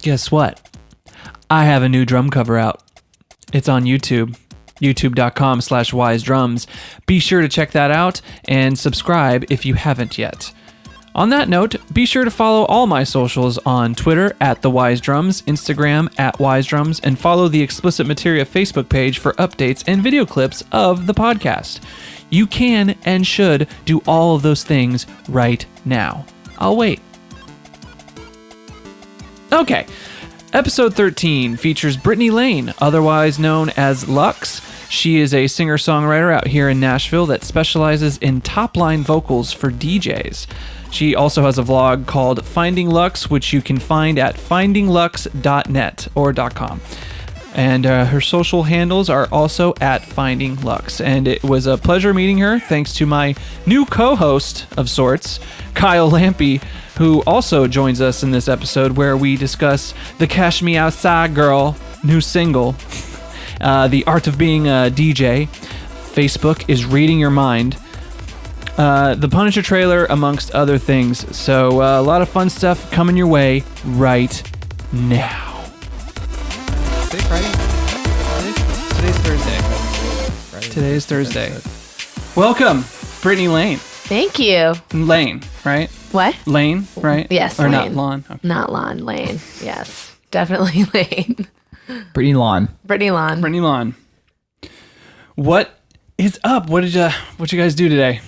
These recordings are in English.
Guess what? I have a new drum cover out. It's on YouTube, youtube.com/wisedrums. Be sure to check that out and subscribe if you haven't yet. On that note, be sure to follow all my socials on Twitter @TheWiseDrums, Instagram @WiseDrums, and follow the Explicit Materia Facebook page for updates and video clips of the podcast. You can and should do all of those things right now. I'll wait. Okay. Episode 13 features Brittany Lane, otherwise known as LUX. She is a singer-songwriter out here in Nashville that specializes in top-line vocals for DJs. She also has a vlog called Finding Lux, which you can find at findinglux.net or .com. And her social handles are also at Finding Lux. And it was a pleasure meeting her, thanks to my new co-host of sorts, Kyle Lampi, who also joins us in this episode where we discuss the Cash Me Outside Girl new single, the art of being a DJ, Facebook is reading your mind, the Punisher trailer, amongst other things. So a lot of fun stuff coming your way right now. Today Friday? Today's Thursday. Friday. Today is Thursday. Welcome, Brittany Lane. Thank you. Lane, right? What? Lane, right? Yes, or Lane. not Lawn. Okay. Not Lawn, Lane. Yes, definitely Lane. Brittany Lawn. Brittany Lawn. Brittany Lawn. What is up? What did you guys do today?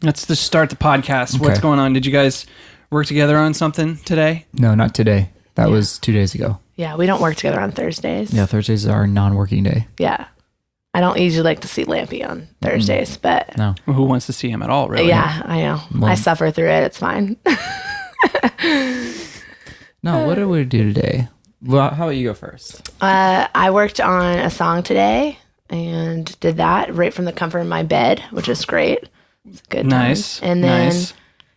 Let's just start the podcast. Okay. What's going on? Did you guys work together on something today? No, not today. That was 2 days ago. Yeah, we don't work together on Thursdays. Yeah, Thursdays are non-working day. Yeah. I don't usually like to see Lampi on Thursdays, but No. Well, who wants to see him at all, really? yeah, I know. Well- I suffer through it. It's fine. No, what did we do today? Well, how about you go first? I worked on a song today and did that right from the comfort of my bed, which is great. It's a good time. Nice. And then, nice.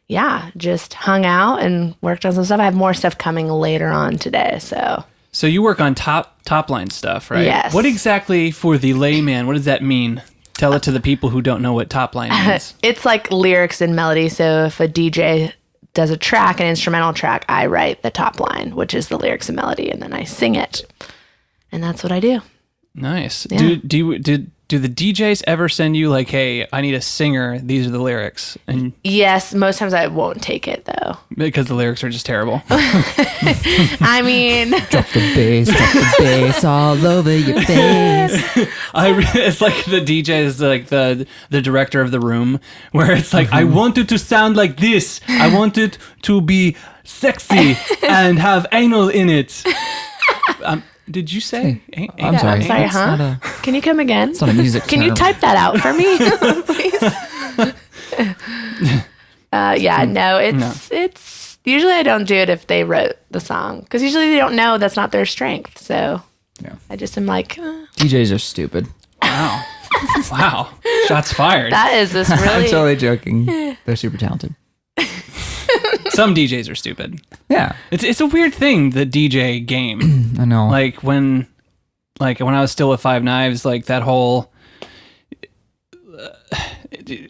yeah, just hung out and worked on some stuff. I have more stuff coming later on today, so... So you work on top line stuff, right? Yes. What exactly, for the layman, what does that mean? Tell it to the people who don't know what top line means. It's like lyrics and melody. So if a DJ does a track, an instrumental track, I write the top line, which is the lyrics and melody, and then I sing it. And that's what I do. Nice. Yeah. Do the DJs ever send you like, hey, I need a singer, these are the lyrics? And Yes, most times I won't take it though. because the lyrics are just terrible. I mean, Drop the bass all over your face. It's like the DJ is like the director of the room, where it's like, I want it to sound like this. I want it to be sexy and have anal in it. Did you say? I'm sorry. I'm sorry, That's huh? not a, Can you come again? it's not a music Can you term. type that out for me, please? Yeah, no, it's usually I don't do it if they wrote the song, because usually they don't know that's not their strength. So Yeah. I just am like, DJs are stupid. Wow. Wow. Shots fired. that is this I'm really. totally joking. They're super talented. Some DJs are stupid. Yeah, It's a weird thing, the DJ game. I know. Like when I was still with Five Knives, like that whole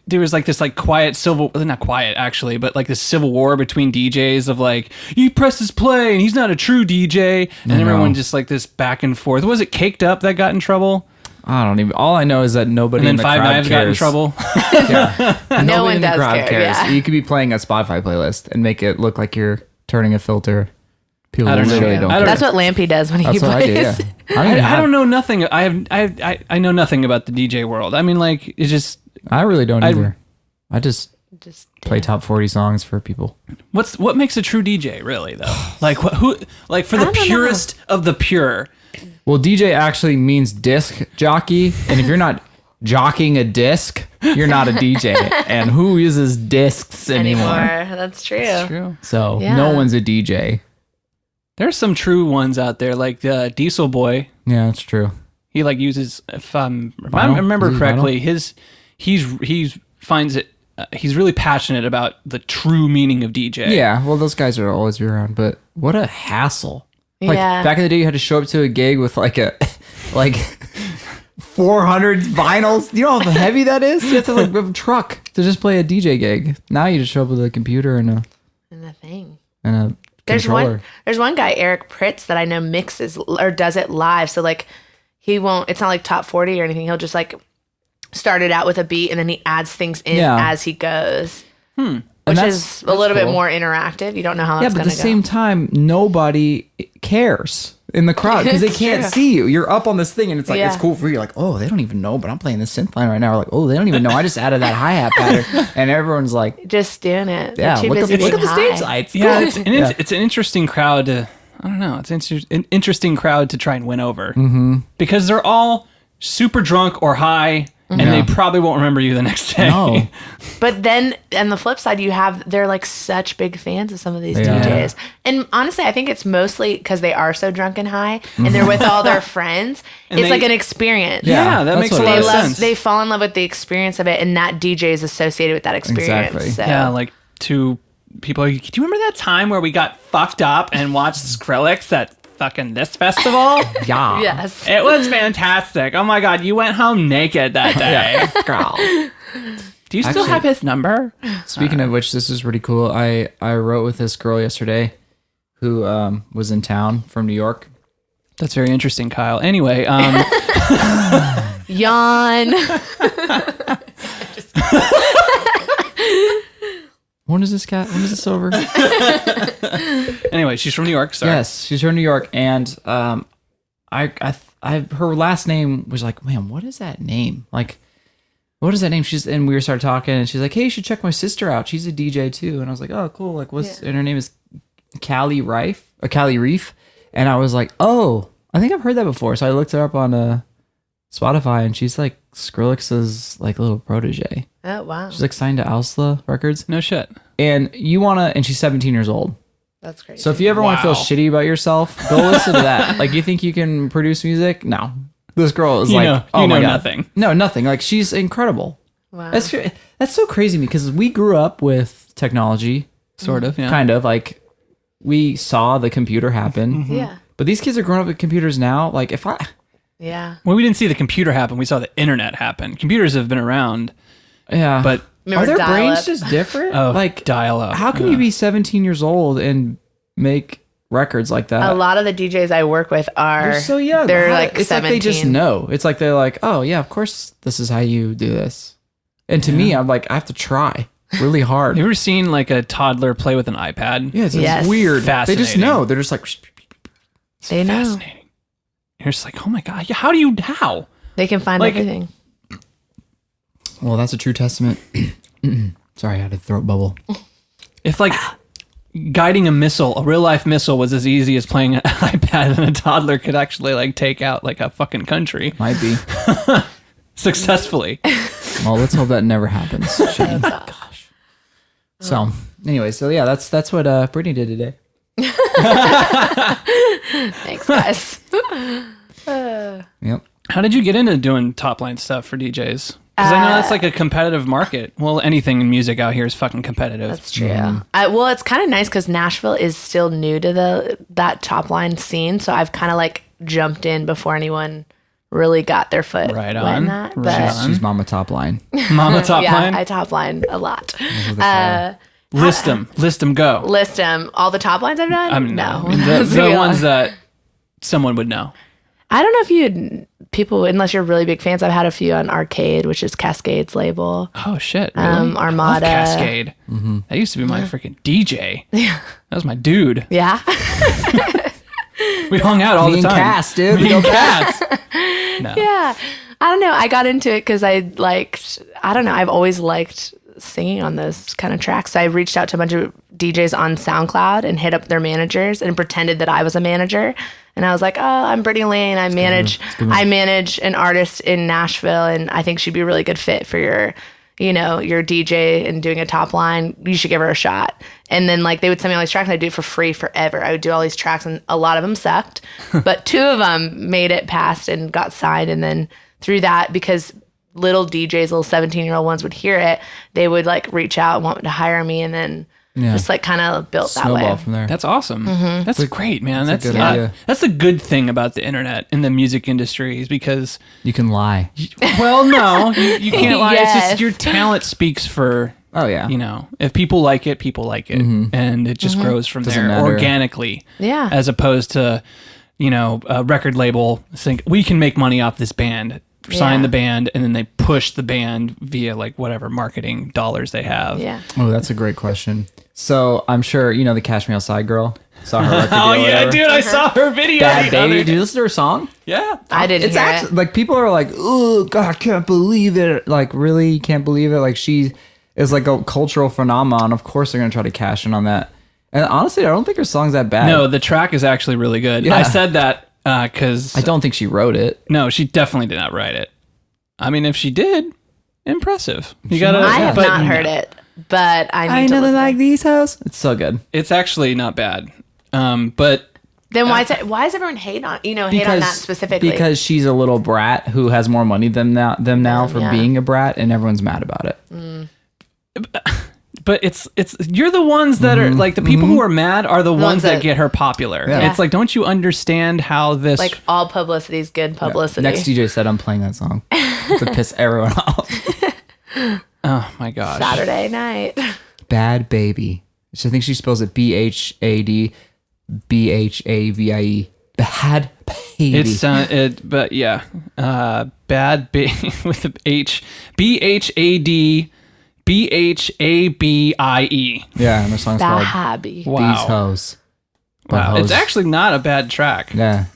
there was like this like not quiet actually, but like this civil war between DJs of like, he presses play and he's not a true DJ, and everyone just like this back and forth. Was it Caked Up that got in trouble? I don't even. All I know is that nobody And then in the Five crowd Knives cares. got in trouble. Yeah. No Nobody one in the does crowd care, cares. yeah. You could be playing a Spotify playlist and make it look like you're turning a filter. People I don't know. literally don't I care. don't That's what Lampi does when he That's what I do. plays. Yeah. I don't know nothing. I know nothing about the DJ world. I mean, like, it's just I really don't either. I just Just play top 40 songs for people. what makes a true DJ really though? Like who like for the I don't know. purest of the pure. Well, DJ actually means disc jockey, and if you're not jockeying a disc, you're not a DJ. And who uses discs anymore? That's true. It's true. So Yeah. no one's a DJ. There's some true ones out there, like Diesel Boy. Yeah, that's true. He like uses, if I Vinyl? remember Is he correctly, he's finds it. He's really passionate about the true meaning of DJ. Yeah, well, those guys are always around, but what a hassle. Like, Yeah. back in the day, you had to show up to a gig with like 400 vinyls. You know how heavy that is? You have to have a truck to just play a DJ gig. Now you just show up with a computer and And the thing. a There's controller. there's one guy, Eric Pritz, that I know mixes or does it live. So like he won't, it's not like top 40 or anything. He'll just like start it out with a beat and then he adds things in as he goes. Which is a little bit more interactive. You don't know how that's going to go. But at the same time, nobody cares in the crowd because they can't see you. You're up on this thing and it's like, it's cool for you. Like, oh, they don't even know, but I'm playing the synth line right now. Or like, oh, they don't even know. I just added that hi-hat pattern. And everyone's like, just doing it. Yeah, look at the stage lights. Yeah, it's an interesting crowd to, I don't know, it's an interesting crowd to try and win over. Because they're all super drunk or high. And they probably won't remember you the next day. No. But then on the flip side, they're like such big fans of some of these DJs. And honestly, I think it's mostly because they are so drunk and high and they're with all their friends. It's like an experience. Yeah, that makes a lot of sense. They fall in love with the experience of it and that DJ is associated with that experience. Exactly. So. Yeah, like two people. Do you remember that time where we got fucked up and watched Skrillex at fucking this festival? Yeah. Yes. It was fantastic. Oh my God, you went home naked that day. Girl. Do you still have his number? Speaking of which, this is pretty cool. I wrote with this girl yesterday who was in town from New York. That's very interesting, Kyle. Anyway, Yawn. When is this over? Anyway, she's from New York. Sorry. Yes, she's from New York, and I her last name was like, man, what is that name? Like, what is that name? And we started talking, and she's like, hey, you should check my sister out. She's a DJ too. And I was like, oh, cool. Like, and her name is Callie Reef, and I was like, oh, I think I've heard that before. So I looked her up on Spotify, and she's like Skrillex's like little protege. Oh wow. She's like signed to Ausla Records. No shit. And and she's 17 years old. That's crazy. So if you ever want to feel shitty about yourself, go listen to that. Like, you think you can produce music? No. This girl is oh my God. Nothing. No, nothing. Like, she's incredible. Wow. That's so crazy to me because we grew up with technology. Sort of, yeah. Kind of. Like, we saw the computer happen. Yeah. But these kids are growing up with computers now. Like, Yeah. Well, we didn't see the computer happen. We saw the internet happen. Computers have been around. Yeah. But are their dial-up? brains just different? Oh, like, dial-up. How can you be 17 years old and make records like that? A lot of the DJs I work with They're so young. They're like it's 17. like they just know. It's like they're like, oh yeah, of course this is how you do this. And to me, I'm like, I have to try really hard. You ever seen like a toddler play with an iPad? Yeah, it's Yes. weird. They Fascinating. just know. They're just like, They know. Fascinating. You're just like, oh my God, how? They can find Like- everything. well, that's a true testament. Sorry, I had a throat bubble. If like guiding a real life missile was as easy as playing an iPad, then a toddler could actually like take out like a fucking country Might be. successfully. Well, let's hope that never happens. Gosh. So, anyway, yeah, that's what Brittany did today. Thanks, guys. Yep. How did you get into doing top line stuff for DJs? Because I know that's like a competitive market. Well, anything in music out here is fucking competitive. That's true. Well, it's kind of nice because Nashville is still new to that top line scene, so I've kind of like jumped in before anyone really got their foot Right wet on. in that. Right But on. She's Mama Top Line. Mama top yeah, line. I top line a lot. List them. Go. List them. All the top lines I've done? No. The ones that someone would know. I don't know if people, unless you're really big fans, I've had a few on Arcade, which is Cascade's label. Oh shit! Really? Armada. I love Cascade. That used to be my freaking DJ. Yeah, that was my dude. Yeah. We hung out all Me the and time. Cass, dude. Me and Cass. No. Yeah. I don't know. I got into it because I've always liked singing on those kind of tracks. So I reached out to a bunch of DJs on SoundCloud and hit up their managers and pretended that I was a manager. And I was like, oh, I'm Brittany Lane. I manage an artist in Nashville, and I think she'd be a really good fit for your DJ and doing a top line. You should give her a shot. And then like they would send me all these tracks and I'd do it for free forever. I would do all these tracks and a lot of them sucked, but 2 of them made it past and got signed. And then through that, because little DJs, little 17-year-old ones would hear it, they would like reach out and want to hire me, and then just like kind of built that Snowball way. from there. That's awesome. That's great, man. That's a good idea. That's a good thing about the internet and the music industry is because, You can lie. well, no, you can't lie. It's Yes. just your talent speaks for Oh yeah. You know, if people like it, and it just grows from Doesn't there matter. organically. Yeah. As opposed to, you know, a record label think we can make money off this band, sign the band, and then they push the band via like whatever marketing dollars they have. Yeah. Oh, that's a great question. So I'm sure you know the Cash Me Outside girl. Saw her record deal. Oh or yeah, whatever. dude, I saw her video. Bad the other Baby. day. Did you listen to her song? Yeah. I didn't It's hear actually it. like people are like, oh God, I can't believe it. Like really, you can't believe it. Like she is like a cultural phenomenon. Of course, they're gonna try to cash in on that. And honestly, I don't think her song's that bad. No, the track is actually really good. Yeah. I said that because I don't think she wrote it. no, she definitely did not write it. I mean, if she did, impressive. You gotta. I have but not heard it, but I need to listen. these hoes. It's so good. It's actually not bad. But Then why is everyone hate on that specifically? Because she's a little brat who has more money than them now for Yeah. being a brat, and everyone's mad about it. but it's you're the ones that are like the people who are mad are the ones that get her popular. Yeah. It's like, don't you understand how this like all publicity is good publicity. Next DJ said I'm playing that song to piss everyone off. oh my gosh. Saturday night. Bad Baby. I think she spells it BHAD BHAVIE. Bad Baby. It's but yeah, bad with the H BHAD BHABIE. Yeah, and the song's called Bhabie. Wow. These Hoes. Wow, Hoes. it's actually not a bad track. Yeah.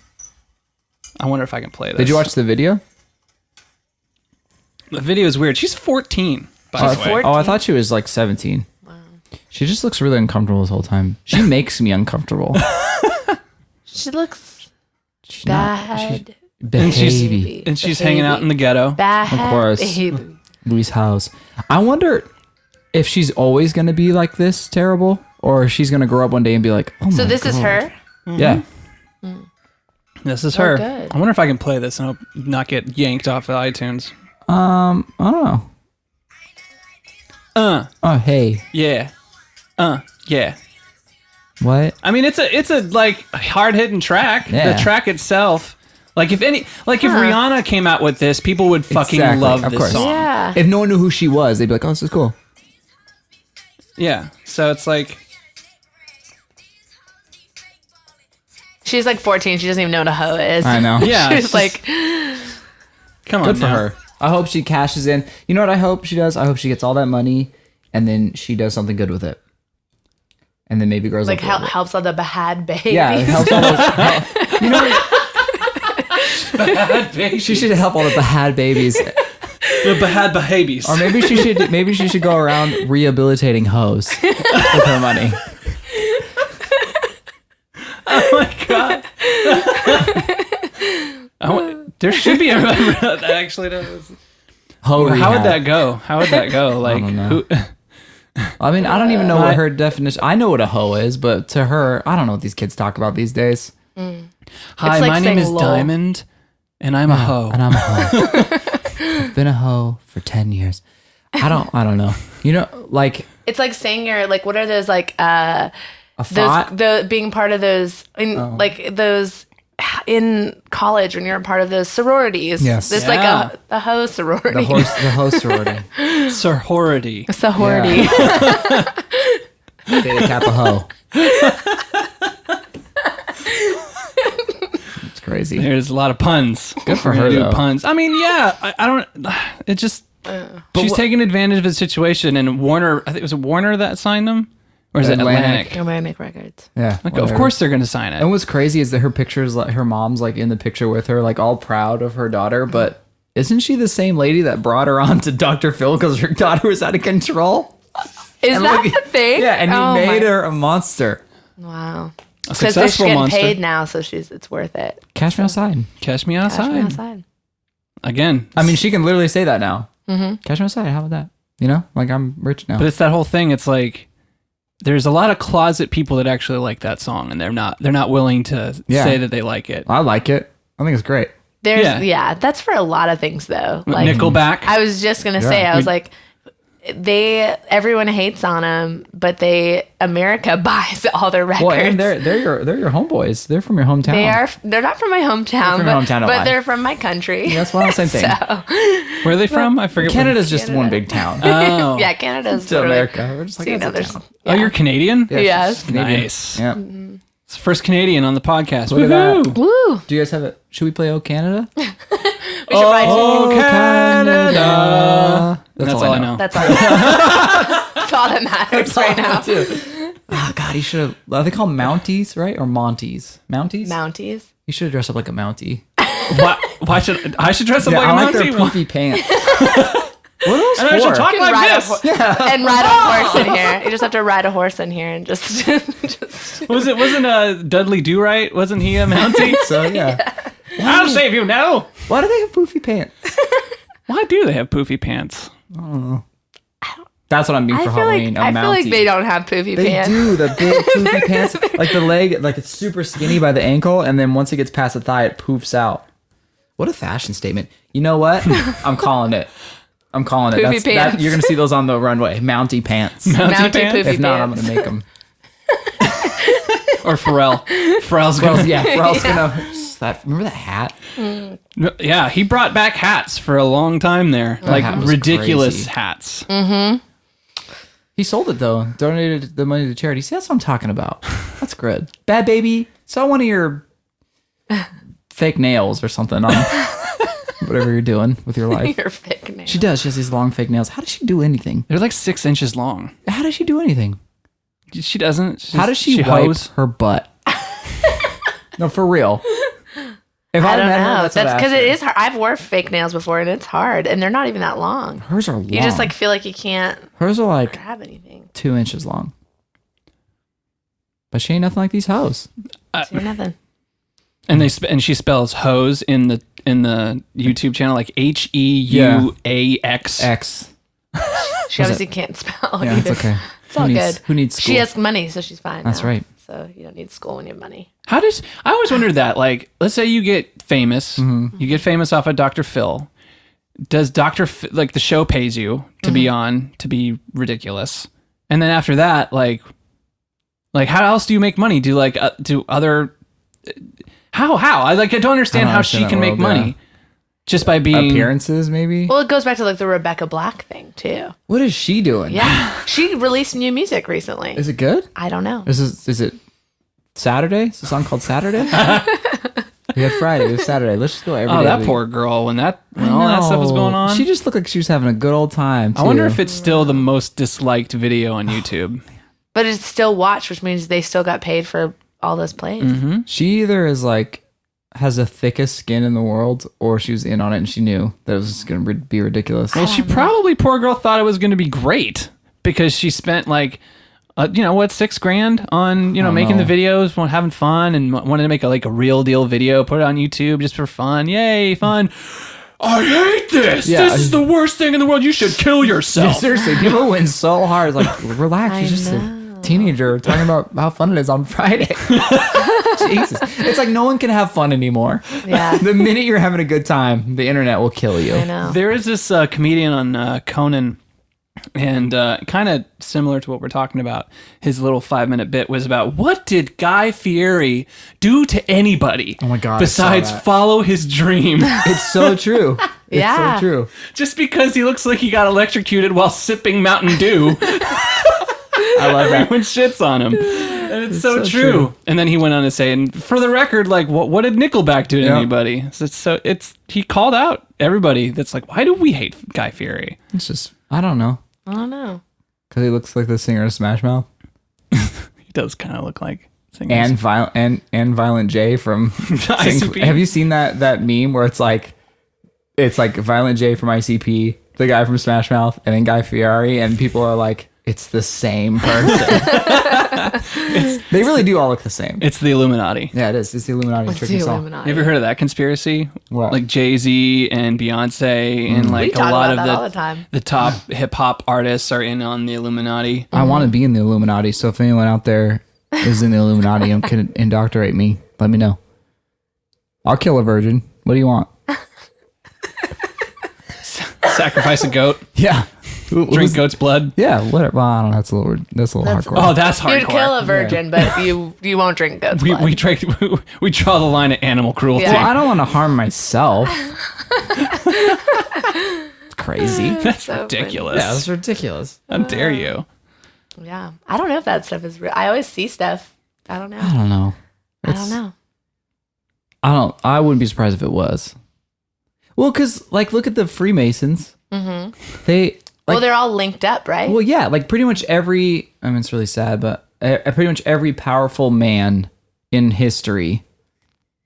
I wonder if I can play this. Did you watch the video? The video is weird. She's 14, by the way. 14? Oh, I thought she was like 17. Wow. She just looks really uncomfortable this whole time. She makes me uncomfortable. She looks She's not- bad. Baby. And she's hanging out in the ghetto. Bad. Of course. Baby. Louis House. I wonder if she's always going to be like this terrible, or if she's going to grow up one day and be like, oh my So this is God. her. Yeah. This is her. good. I wonder if I can play this and hope not get yanked off of iTunes. I don't know. Oh, hey. Yeah. Yeah. What? I mean, it's a like hard hitting track. Yeah. The track itself, like if Rihanna came out with this, people would fucking Exactly, love of this course. song. Yeah. If no one knew who she was, they'd be like, oh, this is cool. Yeah. So it's like, She's like 14. She doesn't even know what a hoe is. I know. yeah. it's She's like, come on, Good for now. her. I hope she cashes in. You know what I hope she does? I hope she gets all that money and then she does something good with it. And then maybe grows up. a little bit. helps out the Bhad baby. Yeah, it helps all those. You know, Bad baby. she should help all the Bhad babies. The Bhad Bhabies. Or maybe she should go around rehabilitating hoes with her money. Oh my god. There should be a that actually does. Hoe How would rehab. that go? How would that go? Like, don't know. who? I mean, I don't even know what her definition. I know what a hoe is, but to her, I don't know what these kids talk about these days. Hi, It's like my name saying is lol. Diamond, and I'm a hoe. And I'm a hoe. I've been a hoe for 10 years. I don't know. You know, like It's like saying you're like, what are those like, a thought. being part of those, like those in college when you're a part of those sororities. Yes. It's Yeah. like a hoe sorority. the hoe sorority. Sorority. Sorority. Theta Kappa hoe. It's crazy. There's a lot of puns. Good for We're her, gonna do though. puns. I mean, yeah. I don't. It just. She's taking advantage of the situation, and Warner. I think it was Warner that signed them, or is it Atlantic. Atlantic? Atlantic Records. Yeah. Like, of whatever. course they're gonna sign it. And what's crazy is that her pictures, like her mom's like in the picture with her, like all proud of her daughter. But isn't she the same lady that brought her on to Dr. Phil because her daughter was out of control? Is And that look- the thing? Yeah, and he Oh made my- her a monster. Wow. A Because they're successful getting monster. paid now, so it's worth it. Cash me outside. Cash me Cash outside. me outside. Again. I mean, she can literally say that now. Cash me outside. How about that? You know, like I'm rich now. But it's that whole thing. It's like there's a lot of closet people that actually like that song, and they're not willing to Yeah. say that they like it. I like it. I think it's great. There's Yeah. yeah, that's for a lot of things though. Like Nickelback. I was just gonna say, I was like, everyone hates on them, but America buys all their records. Well, and they're your homeboys. They're from your hometown. They're not from my hometown, but they're from my country. Yeah, that's one the same thing. Where are they from? I forget. Canada's just one big town. Oh. Yeah, Canada's To America. We're just like, you know, that's a town. Oh, you're Canadian? Yeah, Yes. Canadian. Nice. Yeah. It's the first Canadian on the podcast. Look at that. Woohoo! Woo! Do you guys have it? Should we play Oh Canada? We should write Oh, Canada. That's all I know. That's all. That's all that matters right now. Oh God, you should have. Are they called Mounties, right? Or Mounties? Mounties? Mounties. You should have dressed up like a Mountie. Why should I dress up Yeah, like I a like their Mountie? poofy pants. What are those And I should for? talk You like can ride this. and ride a horse in here. You just have to ride a horse in here and just Wasn't Dudley Do-Right? Wasn't he a Mountie? So yeah. I'll save you now. Why do they have poofy pants? Why do they have poofy pants? That's what I'm being for Halloween. I feel like they don't have poofy They pants. do the big poofy pants, like the leg, like it's super skinny by the ankle, and then once it gets past the thigh, it poofs out. What a fashion statement! You know what? I'm calling it. Poofy pants. You're gonna see those on the runway. Mountie pants. Mountie Mountie pants? poofy If not, I'm pants. gonna make them. Or Pharrell. Pharrell's gonna. Pharrell's gonna. Remember that hat? Yeah, he brought back hats for a long time there. That Like hat was ridiculous crazy. hats. He sold it though. Donated the money to charity. See, that's what I'm talking about. That's good. Bad baby. Saw one of your fake nails or something on whatever you're doing with your life. Your fake name. She does. She has these long fake nails. How does she do anything? They're like 6 inches long. How does she do anything? She doesn't. How does she wipe hoes? her butt? No, for real. If I don't met her, know. what That's I'd because ask it her. is hard. I've wore fake nails before, and it's hard, and they're not even that long. Hers are long. You just like feel like you can't hers are like grab anything. 2 inches long. But she ain't nothing like these hoes. Do nothing. And and she spells hose in the YouTube channel like HEUAX. X. She obviously can't spell. Yeah, either. it's okay. It's all good. Who needs school? She has money, so she's fine. That's now. right. So you don't need school when you have money. I always wondered that. Like, let's say you get famous. Mm-hmm. You get famous off of Dr. Phil. Does like the show pays you to be on to be ridiculous, and then after that, like how else do you make money? Do other how I don't understand how she can make money just by being appearances, maybe. Well, it goes back to like the Rebecca Black thing too. What is she doing? Yeah, she released new music recently. Is it good? I don't know. Is it Saturday? Is the song called Saturday? We had Friday. It was Saturday. Let's just go every day. Oh, of that the poor girl when all that stuff was going on. She just looked like she was having a good old time. I wonder too. if it's still the most disliked video on YouTube. But it's still watched, which means they still got paid for all those plays. Mm-hmm. she either is like has the thickest skin in the world, or she was in on it and she knew that it was going to be ridiculous. Well, she probably, poor girl, thought it was going to be great because she spent like, $6,000 on, making the videos, having fun, and wanted to make a real deal video, put it on YouTube just for fun. Yay, fun. I hate this. Yeah. This is the worst thing in the world. You should kill yourself. Seriously, people win so hard. It's like, relax. I You're just know. a teenager talking about how fun it is on Friday. Jesus. It's like no one can have fun anymore. Yeah. The minute you're having a good time, the internet will kill you. I know. There is this comedian on Conan, and kind of similar to what we're talking about. His little 5-minute bit was about what did Guy Fieri do to anybody? Oh my God, I Besides saw that. follow his dream. It's so true. It's Yeah. so true. Just because he looks like he got electrocuted while sipping Mountain Dew. I love that. Everyone shits on him. And it's so, so true. true. And then he went on to say, and for the record, like, what did Nickelback do to Yeah. anybody? He called out everybody that's like, why do we hate Guy Fieri? It's just, I don't know. I don't know. Because he looks like the singer of Smash Mouth. He does kind of look like singers. And Violent J from ICP. Have you seen that meme where it's like Violent J from ICP, the guy from Smash Mouth, and then Guy Fieri, and people are like, it's the same person. They really do all look the same. It's the Illuminati. Yeah, it is. It's the Illuminati. It's tricking the us all. Illuminati. You ever heard of that conspiracy? What? Like Jay-Z and Beyonce and We like a talk lot about of that all the time. the top hip hop artists are in on the Illuminati. I want to be in the Illuminati, so if anyone out there is in the Illuminati and can indoctrinate me, let me know. I'll kill a virgin. What do you want? Sacrifice a goat. Yeah. Drink goat's blood. Yeah, whatever. Well, I don't know. That's a little hardcore. Oh, that's hardcore. You'd kill a virgin, but you won't drink goat's blood. We draw the line at animal cruelty. Yeah. Well, I don't want to harm myself. It's crazy. That's So ridiculous. Yeah, that's ridiculous. How dare you? Yeah. I don't know if that stuff is real. I always see stuff. I don't know. I don't know. I don't know. I wouldn't be surprised if it was. Well, because like, look at the Freemasons. Mm-hmm. They Well, they're all linked up, right? well, yeah, like pretty much every. I mean, it's really sad, but pretty much every powerful man in history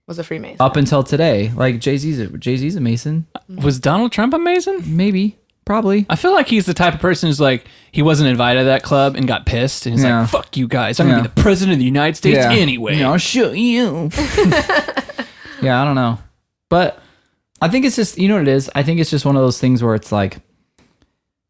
Was a Freemason. up until today, like Jay-Z's a Mason, Was Donald Trump a Mason? maybe, probably. I feel like he's the type of person who's like, he wasn't invited to that club and got pissed. And he's Yeah. like, fuck you guys. I'm going to be the president of the United States anyway. Yeah, I'll show you. Yeah, I don't know. But I think it's just, you know what it is? I think it's just one of those things where it's like,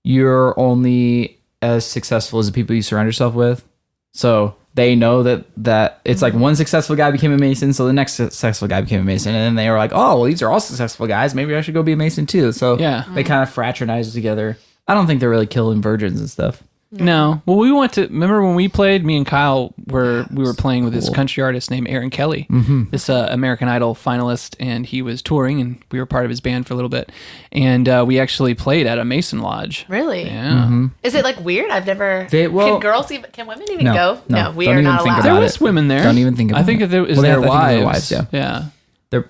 you're only as successful as the people you surround yourself with. So they know that it's like one successful guy became a Mason, so the next successful guy became a Mason. And then they were like, oh, well, these are all successful guys. Maybe I should go be a Mason too. So Yeah. they kind of fraternize together. I don't think they're really killing virgins and stuff. No. Well, we went to, remember when we played, me and Kyle we were playing with this country artist named Aaron Kelly, this American Idol finalist, and he was touring and we were part of his band for a little bit. And we actually played at a Mason lodge. Really? Yeah. Is it like weird? I've never. can women even go? No, we don't are even not think allowed. about There it. was women there. Don't even think about I think it. it was Well, their I think it was their wives. wives, Yeah.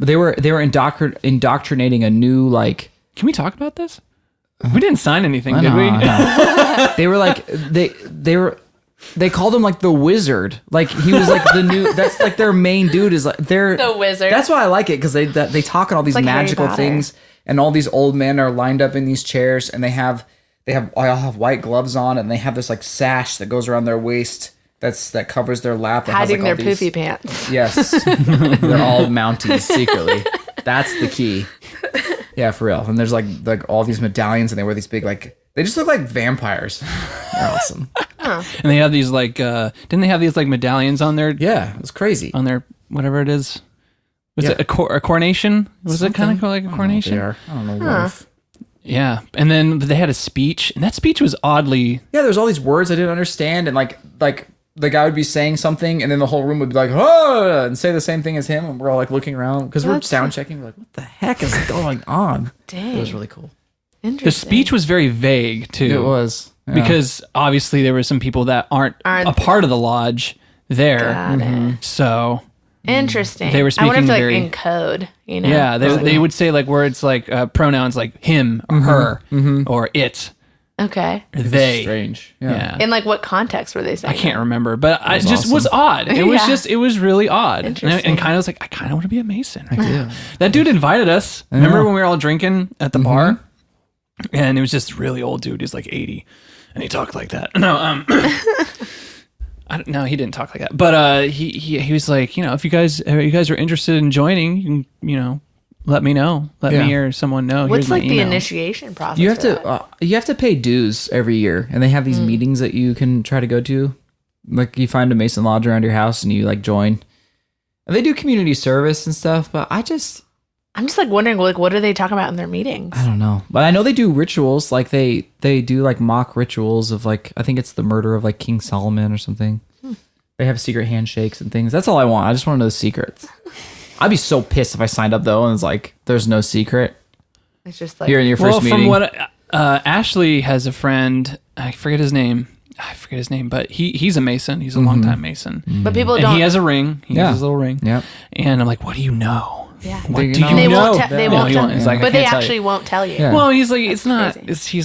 They were indoctrinating a new, like, Can we talk about this? We didn't sign anything, I did know, we? I know. They were like they called him like the wizard. Like he was like the new. That's like their main dude is like they're The wizard. That's why I like it because they talk on all these like Harry magical Potter. things, and all these old men are lined up in these chairs, and they all have white gloves on, and they have this like sash that goes around their waist that covers their lap, that has, Hiding like, their all these- poofy pants. Yes, they're all Mounties secretly. That's the key. Yeah, for real. And there's like all these medallions, and they wear these big they just look like vampires. They're awesome. And they have these like, didn't they have these like medallions on their, Yeah, it was crazy. on their, whatever it is? Was Yeah. it a coronation? Was it kind of like a coronation? I don't know what. Yeah. And then they had a speech, and that speech was oddly, Yeah, there's all these words I didn't understand, and like the guy would be saying something, and then the whole room would be like, oh, and say the same thing as him, and we're all like looking around because we're sound checking. We're like, what the heck is going on? Dang. It was really cool. Interesting. the speech was very vague too. It was. Yeah. Because obviously there were some people that aren't a part of the lodge there. Got it. So Interesting. They were I wonder if speaking like very- in code, you know? yeah, they would say like words like pronouns like him or her or it Okay. or they. Strange. Yeah. In like what context were they saying? I can't remember, but it just awesome. was odd. It was Yeah. it was really odd. Interesting. And kind of was like, I kind of want to be a Mason. I do. That dude invited us. Remember when we were all drinking at the bar? And it was just really old dude. He's like 80. And he talked like that. No, no, he didn't talk like that. But he was like, if you guys are interested in joining, you can, let me know. Let me or someone know. What's Here's my like the email. initiation process? You have for to that? you have to pay dues every year, and they have these meetings that you can try to go to. Like you find a Mason lodge around your house, and you like join. And they do community service and stuff, but I'm just like wondering, like, what do they talk about in their meetings? I don't know. But I know they do rituals. Like they do like mock rituals of like, I think it's the murder of like King Solomon or something. They have secret handshakes and things. That's all I want. I just want to know the secrets. I'd be so pissed if I signed up though and it's like, there's no secret. It's just like Here in your first meeting. From what Ashley has a friend, I forget his name, but he's a Mason. He's a longtime Mason. but people And don't. he has a ring. He has his little ring. Yep. And I'm like, what do you know? Yeah. What you do know? you They know? won't. They No, won't he tell. won't. He's like, I But they can't tell actually you. won't tell you. Yeah. Well, he's like, it's not. crazy.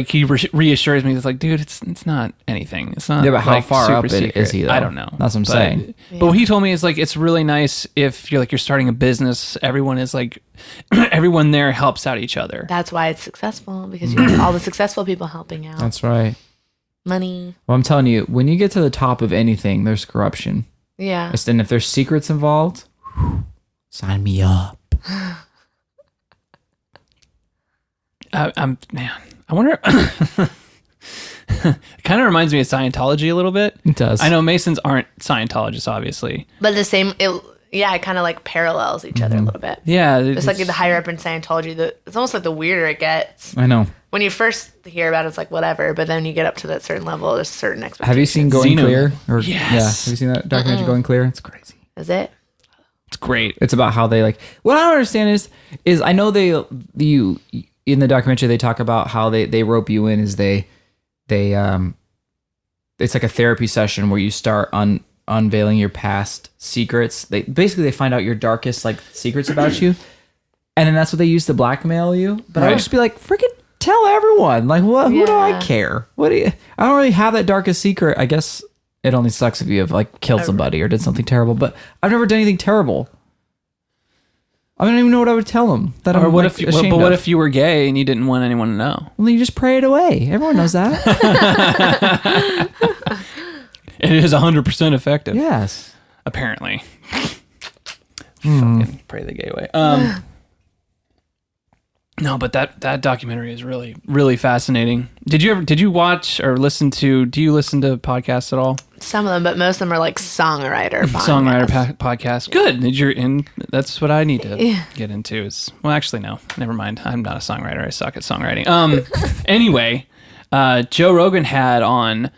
He reassures me. It's like, dude, it's not anything. It's not. Yeah, but how like, far super up secret. is he, though? I don't know. That's what I'm saying. But what he told me is like, it's really nice if you're starting a business. Everyone is like, everyone there helps out each other. That's why it's successful, because you have all the successful people helping out. That's right. Money. Well, I'm telling you, when you get to the top of anything, there's corruption. Yeah. And if there's secrets involved, sign me up. Man, I wonder. It kind of reminds me of Scientology a little bit. It does. I know Masons aren't Scientologists, obviously. But the same, it kind of like parallels each other a little bit. Yeah, It's like the higher up in Scientology, it's almost like the weirder it gets, I know. when you first hear about it, it's like whatever, but then you get up to that certain level, there's certain expectations. Have you seen Going Xeno. Clear? Yes. Yeah. Have you seen that documentary Going Clear? It's crazy. Is it? It's great. It's about how they like. What I don't understand is I know you in the documentary they talk about how they rope you in is they it's like a therapy session where you start unveiling your past secrets. They find out your darkest like secrets about you, and then that's what they use to blackmail you. But I would just be like, freaking tell everyone. Like, what? Who do I care? I don't really have that darkest secret. I guess it only sucks if you have like killed somebody or did something terrible. But I've never done anything terrible. I don't even know what I would tell them. That Or I'm what like, if? ashamed But what of. if you were gay and you didn't want anyone to know? Well, then you just pray it away. Everyone knows that. It is 100% effective. Yes. Apparently. Fucking pray the gay way. No, but that documentary is really, really fascinating. Did you watch or listen to? Do you listen to podcasts at all? Some of them, but most of them are like songwriter podcasts. Songwriter podcast. Good. You're in. That's what I need to get into. Well, actually, no. Never mind. I'm not a songwriter. I suck at songwriting. Anyway, Joe Rogan had on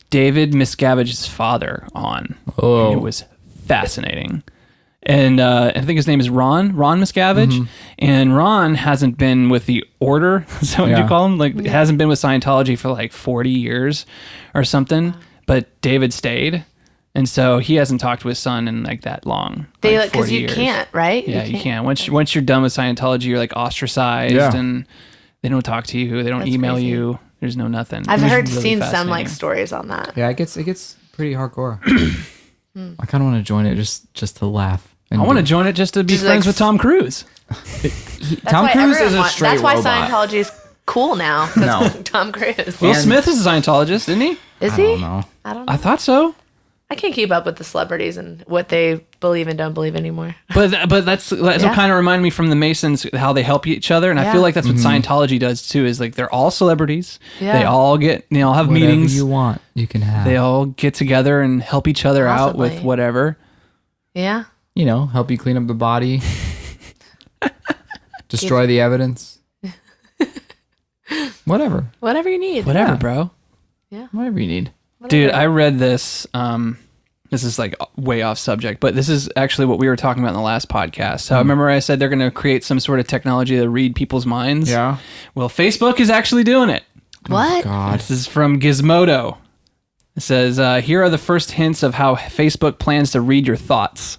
David Miscavige's father on. Oh. And it was fascinating. And I think his name is Ron Miscavige. And Ron hasn't been with the Order. So what do you call him? Like, hasn't been with Scientology for like 40 years or something. But David stayed. And so he hasn't talked to his son in like that long. Because 40 you years. can't, right? Yeah, you can't. Once you're done with Scientology, you're like ostracized and they don't talk to you. They don't That's email crazy. you. There's no nothing. I've It was really seen some fascinating. like stories on that. Yeah, it gets pretty hardcore. I kind of want to join it just to laugh. I want to join it just to be Just friends like- with Tom Cruise. Tom Cruise is a straight That's why robot. Scientology is cool now. No. Tom Cruise. Will And- Smith is a Scientologist, isn't he? Is I he? don't know. I don't know. I thought so. I can't keep up with the celebrities and what they believe and don't believe anymore. But that's what kind of reminded me from the Masons, how they help each other. And I feel like that's what Scientology does too, is like they're all celebrities. Yeah. They all have Whatever meetings. you want, you can have. They all get together and help each other out with Possibly. whatever. Yeah. Help you clean up the body. Destroy the evidence. Whatever. Whatever you need. Whatever, Yeah. bro. Whatever you need. Dude, I read this. This is like way off subject, but this is actually what we were talking about in the last podcast. So remember I said they're going to create some sort of technology to read people's minds? Yeah. Well, Facebook is actually doing it. What? God. This is from Gizmodo. It says, here are the first hints of how Facebook plans to read your thoughts.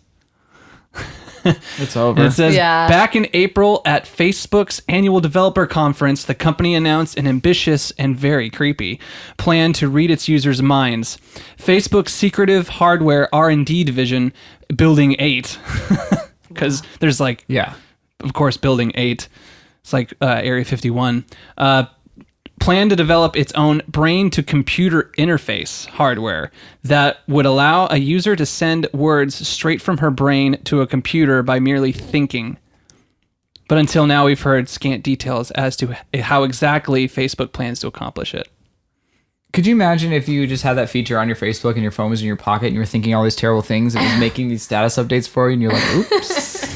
It's over. And it says, Yeah. back in April at Facebook's annual developer conference, the company announced an ambitious and very creepy plan to read its users' minds. Facebook's secretive hardware R&D division, Building 8, because there's like, yeah. of course, Building 8. It's like Area 51. Plan to develop its own brain-to-computer interface hardware that would allow a user to send words straight from her brain to a computer by merely thinking. But until now, we've heard scant details as to how exactly Facebook plans to accomplish it. Could you imagine if you just had that feature on your Facebook and your phone was in your pocket and you were thinking all these terrible things and it was making these status updates for you and you're like, oops.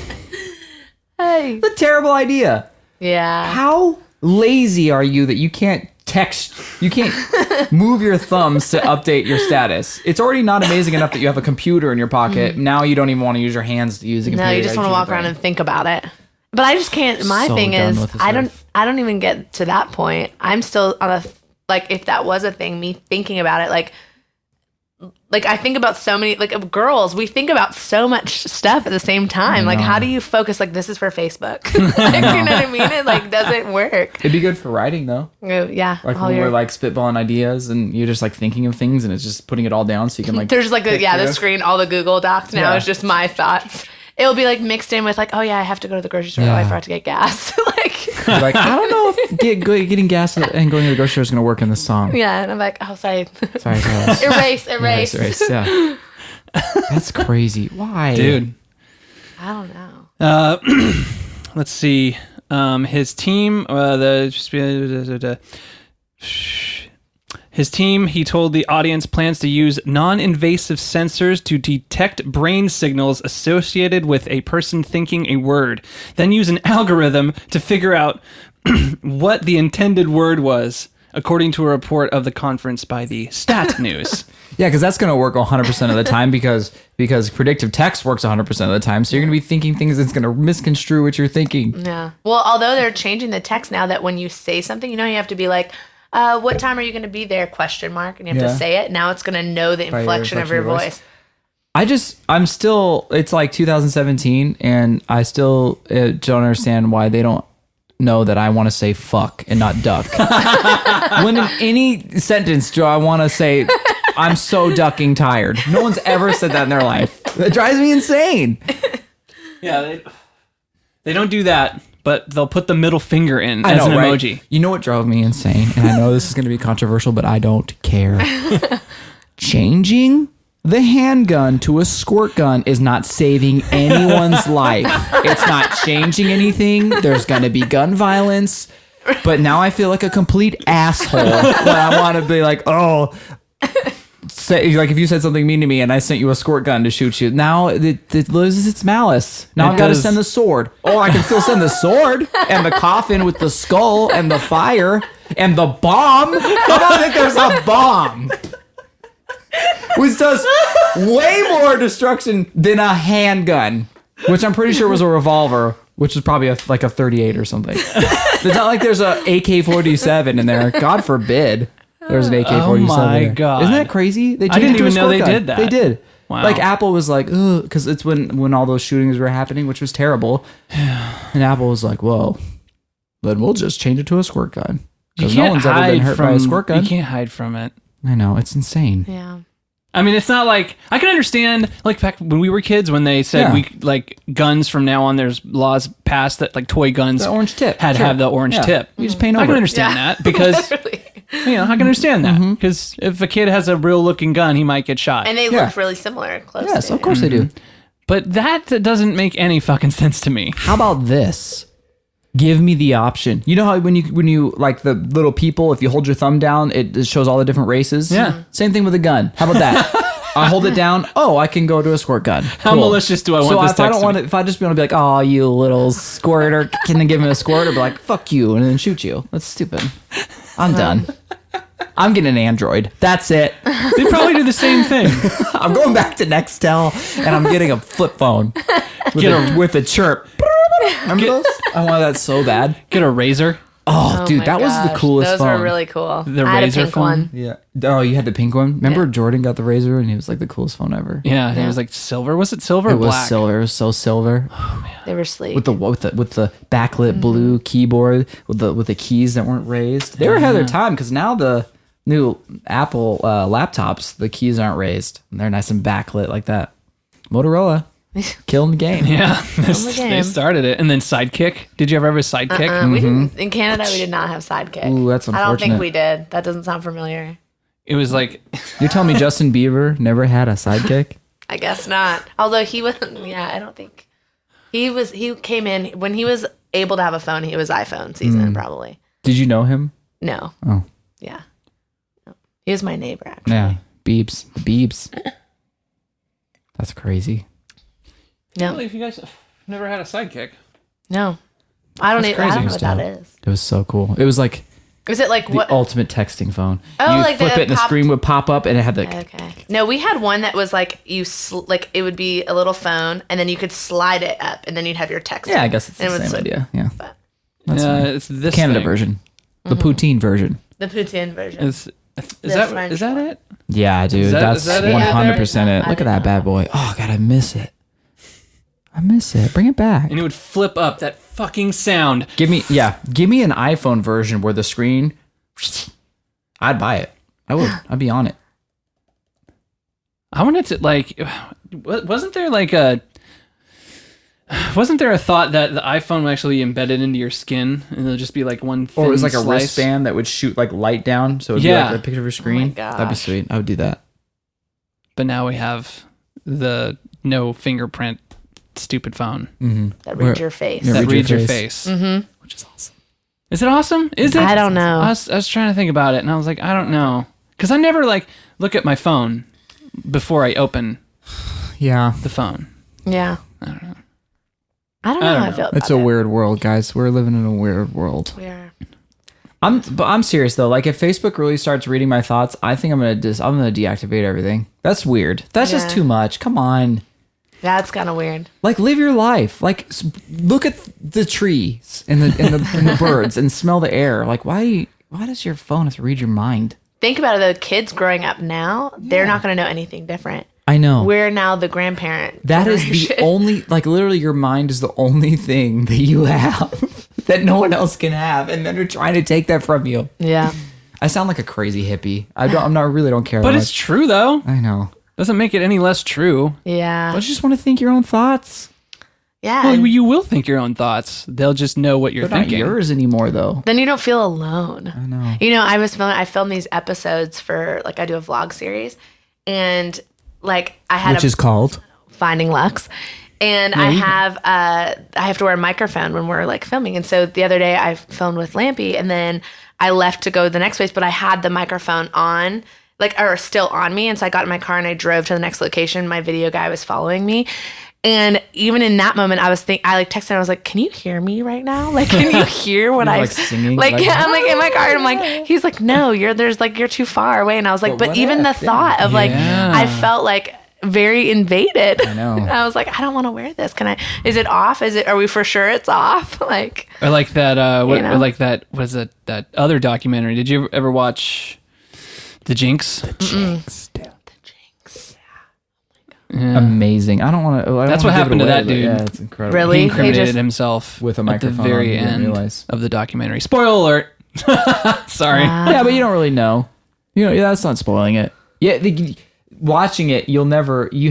Hey. It's a terrible idea. Yeah. How lazy are you that you can't you can't move your thumbs to update your status? It's already not amazing enough that you have a computer in your pocket. Now you don't even want to use your hands to use a computer. No, you just want to walk around and think about it. But I just can't. My So thing done is, with this I life. don't even get to that point. I'm still on like, if that was a thing, me thinking about it, like I think about so many, like, of girls, we think about so much stuff at the same time. Like, how do you focus? Like, this is for Facebook. Like, you know what I mean? It like doesn't work. It'd be good for writing though. Yeah. Like all when your- we're like spitballing ideas and you're just like thinking of things and it's just putting it all down so you can like. There's like the pick the through. screen, all the Google Docs now Yeah. is just my thoughts. It'll be like mixed in with like, oh yeah, I have to go to the grocery store. Oh, I Yeah. forgot to get gas. Like, You're like, I don't know if getting gas and going to the grocery store is going to work in this song. yeah, and I'm like, oh sorry, Sorry. erase. Yeah. That's crazy. Why? Dude. I don't know. Let's see. His team, his team, he told the audience, plans to use non-invasive sensors to detect brain signals associated with a person thinking a word, then use an algorithm to figure out what the intended word was, according to a report of the conference by the Stat News. Yeah, because that's going to work 100% of the time because predictive text works 100% of the time. So you're going to be thinking things that's going to misconstrue what you're thinking. Yeah. Well, although they're changing the text now that when you say something, you have to be like, what time are you going to be there? Question mark. And you have to say it. Now it's going to know the inflection of your voice. I'm still, it's like 2017 and I still don't understand why they don't know that I want to say fuck and not duck. When in any sentence do I want to say, I'm so ducking tired? No one's ever said that in their life. That drives me insane. Yeah, they don't do that, but they'll put the middle finger in as an emoji. You know what drove me insane? And I know this is going to be controversial, but I don't care. Changing the handgun to a squirt gun is not saving anyone's life. It's not changing anything. There's going to be gun violence. But now I feel like a complete asshole when I want to be like, oh, say, like if you said something mean to me and I sent you a squirt gun to shoot you, now it loses its malice. Now I've got to send the sword. Oh, I can still send the sword and the coffin with the skull and the fire and the bomb. Come on, think there's a bomb. Which does way more destruction than a handgun, which I'm pretty sure was a revolver, which is probably like a 38 or something. It's not like there's a AK-47 in there. God forbid there's an AK-47. Oh my in there. God. Isn't that crazy? They I didn't even know they gun. did that. They did. Wow. Like Apple was like, ugh, because it's when all those shootings were happening, which was terrible. And Apple was like, whoa, then we'll just change it to a squirt gun. Because no one's ever been hurt by a squirt gun. You can't hide from it. I know, it's insane. Yeah. I mean, it's not like I can understand like back when we were kids when they said we like guns from now on. There's laws passed that like toy guns The orange tip had to have the orange tip. You just paint over. I can understand that because I can understand that because if a kid has a real looking gun, he might get shot. And they look really similar. Close Yes, to of course they do. But that doesn't make any fucking sense to me. How about this? Give me the option. You know how when you like the little people, if you hold your thumb down, it shows all the different races? Yeah. Same thing with a gun. How about that? I hold it down. Oh, I can go to a squirt gun. How malicious do I want this text I don't want it, if I just want to be like, oh, you little squirter, can I give him a squirt? Or be like, fuck you, and then shoot you. That's stupid. I'm done. I'm getting an Android. That's it. They probably do the same thing. I'm going back to Nextel, and I'm getting a flip phone with a chirp. Remember those? I wanted that so bad. Get a razor. Oh, dude, my that was the gosh. coolest Those phone. were really cool. The I had razor a pink phone? one. Yeah. Oh, you had the pink one? Remember Jordan got the razor and he was like the coolest phone ever? Yeah, it was like silver. Was it silver or It was black? silver. It was so silver. They were sleek. With the backlit blue keyboard with the keys that weren't raised. They were ahead of their time because now the new Apple laptops, the keys aren't raised. And they're nice and backlit like that. Motorola. Killing the game. Yeah, the game. they started it. And then Sidekick. Did you ever have a Sidekick? We didn't in Canada. We did not have Sidekick. Ooh, that's I don't think unfortunate. we did. That doesn't sound familiar. It was like, You're telling me Justin Bieber never had a sidekick? I guess not. Although he wasn't. Yeah, I don't think he was. He came in when he was able to have a phone. He was iPhone season probably. Did you know him? No. Oh. Yeah. No. He was my neighbor actually. Yeah. Beeps. That's crazy. No. if you guys never had a Sidekick. No. I don't That's even. I don't know crazy what that is. It was so cool. It was like Is it like the what? ultimate texting phone. Oh, you like flip the it and the pop- screen would pop up and it had the Okay. No, we had one that was like like it would be a little phone and then you could slide it up and then you'd have your text. Yeah, I guess it's And the it would same slip. idea. Yeah. But That's Yeah, fine. it's this Canada thing. version. The poutine version. the Putin version. Is The that French is that one. it? Yeah, dude. that- That's is that it? 100% Yeah, it. Look I at that didn't bad boy. Oh, God, I miss it. I miss it. Bring it back. And it would flip up that fucking sound. Give me an iPhone version where the screen, I'd buy it. I would. I'd be on it. I wanted to like, wasn't there a thought that the iPhone would actually be embedded into your skin and it'll just be like one thin Or it was like a slice? wristband that would shoot like light down, so it'd Yeah. be like a picture of your screen. gosh. That'd be sweet. I would do that. But now we have the no fingerprint stupid phone that reads your face. Yeah, that read reads your your face. face. Which is awesome. Is it awesome? Is it? I don't know. I was trying to think about it, and I was like, I don't know, because I never like look at my phone before I open Yeah. the phone. Yeah. I don't know how I feel about It's a weird world, guys. We're living in a weird world. We are. But I'm serious though. Like if Facebook really starts reading my thoughts, I think I'm gonna deactivate everything. That's weird. That's just too much. Come on. That's kind of weird. Like live your life. Like look at the trees and the birds and smell the air. Like why does your phone have to read your mind? Think about it. The kids growing up now, they're not going to know anything different. I know. We're now the grandparent. That is the only, like literally your mind is the only thing that you have that no one else can have. And then they're trying to take that from you. Yeah. I sound like a crazy hippie. I really don't care. But it's true though. I know. Doesn't make it any less true. Yeah. Don't you just want to think your own thoughts? Yeah. Well, you will think your own thoughts. They'll just know what you're thinking. Not yours anymore though. Then you don't feel alone. I know. You know, I filmed these episodes for, like, I do a vlog series, and like Which is called Finding Lux. And I have to wear a microphone when we're like filming. And so the other day I filmed with Lampi, and then I left to go to the next place, but I had the microphone on, like, or still on me. And so I got in my car and I drove to the next location. My video guy was following me. And even in that moment, I texted him. I was like, "Can you hear me right now? Like, can you hear what I like singing? like?" I'm like in my car, and I'm like, he's like, "No, you're too far away." And I was like, but even the thought of like, I felt like very invaded. I know. I was like, I don't want to wear this. Is it off? Are we for sure it's off? Like, or like that, that other documentary. Did you ever watch The Jinx? The Jinx. Yeah. Amazing. I don't want to. That's what happened to that dude. Yeah, it's incredible. Really? He incriminated himself with a microphone at the very end of the documentary. Spoiler alert. Sorry. Wow. Yeah, but you don't really know. You know, that's not spoiling it. Yeah, watching it, you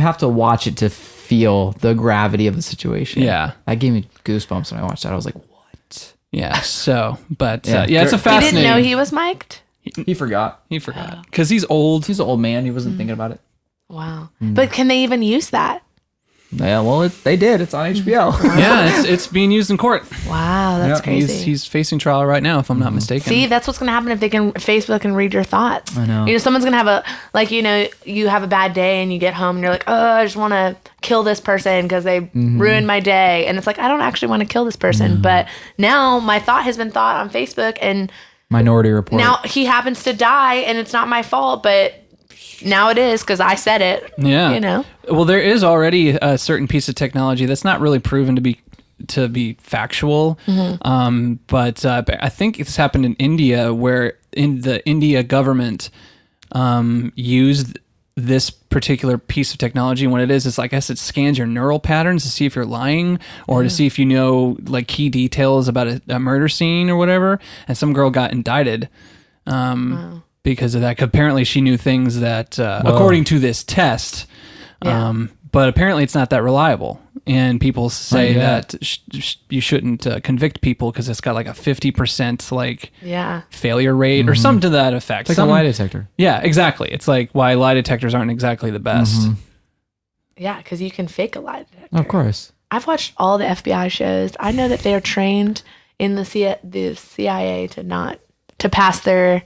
have to watch it to feel the gravity of the situation. Yeah. That gave me goosebumps when I watched that. I was like, what? Yeah. So, but Yeah. it's a he fascinating. didn't know he was mic'd. He forgot. He forgot because he's old. He's an old man. He wasn't thinking about it. Wow. But can they even use that? Yeah, well, they did. It's on HBO. Yeah, it's being used in court. Wow, that's crazy. He's facing trial right now, if I'm not mistaken. See, that's what's going to happen if Facebook can read your thoughts. I know. You know, someone's going to have you have a bad day and you get home and you're like, oh, I just want to kill this person because they ruined my day. And it's like, I don't actually want to kill this person. But now my thought has been thought on Facebook, and Minority Report. now he happens to die and it's not my fault, but now it is because I said it. Yeah. You know? Well, there is already a certain piece of technology that's not really proven to be factual. But I think it's happened in India, where in the India government used this particular piece of technology. And what it is like, I guess it scans your neural patterns to see if you're lying or to see if you know like key details about a murder scene or whatever. And some girl got indicted. Because of that. Apparently she knew things that, according to this test, but apparently it's not that reliable. And people say that you shouldn't convict people because it's got like a 50% like failure rate or something to that effect. It's like a lie detector. Yeah, exactly. It's like why lie detectors aren't exactly the best. Yeah, because you can fake a lie detector. Of course. I've watched all the FBI shows. I know that they are trained in the CIA to pass their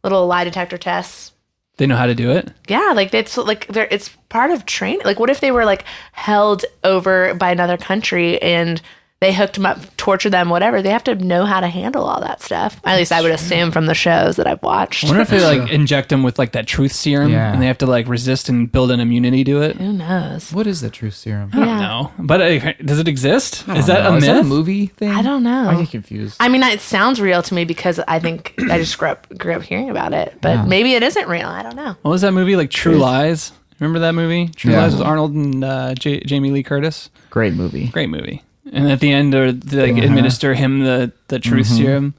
little lie detector tests. They know how to do it? Yeah, like it's part of training. Like, what if they were like held over by another country and they hooked them up, tortured them, whatever? They have to know how to handle all that stuff. At least I would assume from the shows that I've watched. I wonder if they like inject them with like that truth serum and they have to like resist and build an immunity to it. Who knows? What is the truth serum? I don't know. But does it exist? Is that a myth? Is that a movie thing? I don't know. I get confused. I mean, it sounds real to me because I think I just grew up hearing about it. But maybe it isn't real. I don't know. What was that movie? Like True Lies? Remember that movie? True Lies with Arnold and Jamie Lee Curtis? Great movie. Great movie. And at the end, they administer him the truth serum.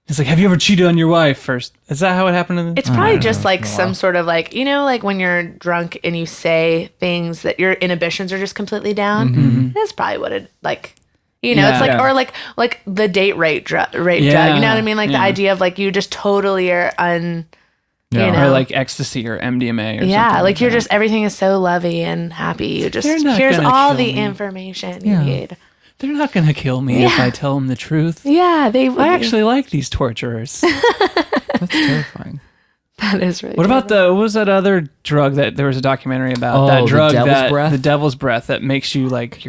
It's like, have you ever cheated on your wife first? Is that how it happened? It's probably just like some sort of like, you know, like when you're drunk and you say things that your inhibitions are just completely down. That's probably what it like. You know, it's like, or like the date rape drug. You know what I mean? Like the idea of like you just totally are you know, or like ecstasy or MDMA or something. Yeah, like you're just, everything is so lovey and happy. You just, here's all the information you need. They're not going to kill me if I tell them the truth. Yeah, I actually like these torturers. That's terrifying. That is really What about what was that other drug that there was a documentary about? That drug, the devil's breath? The devil's breath that makes you like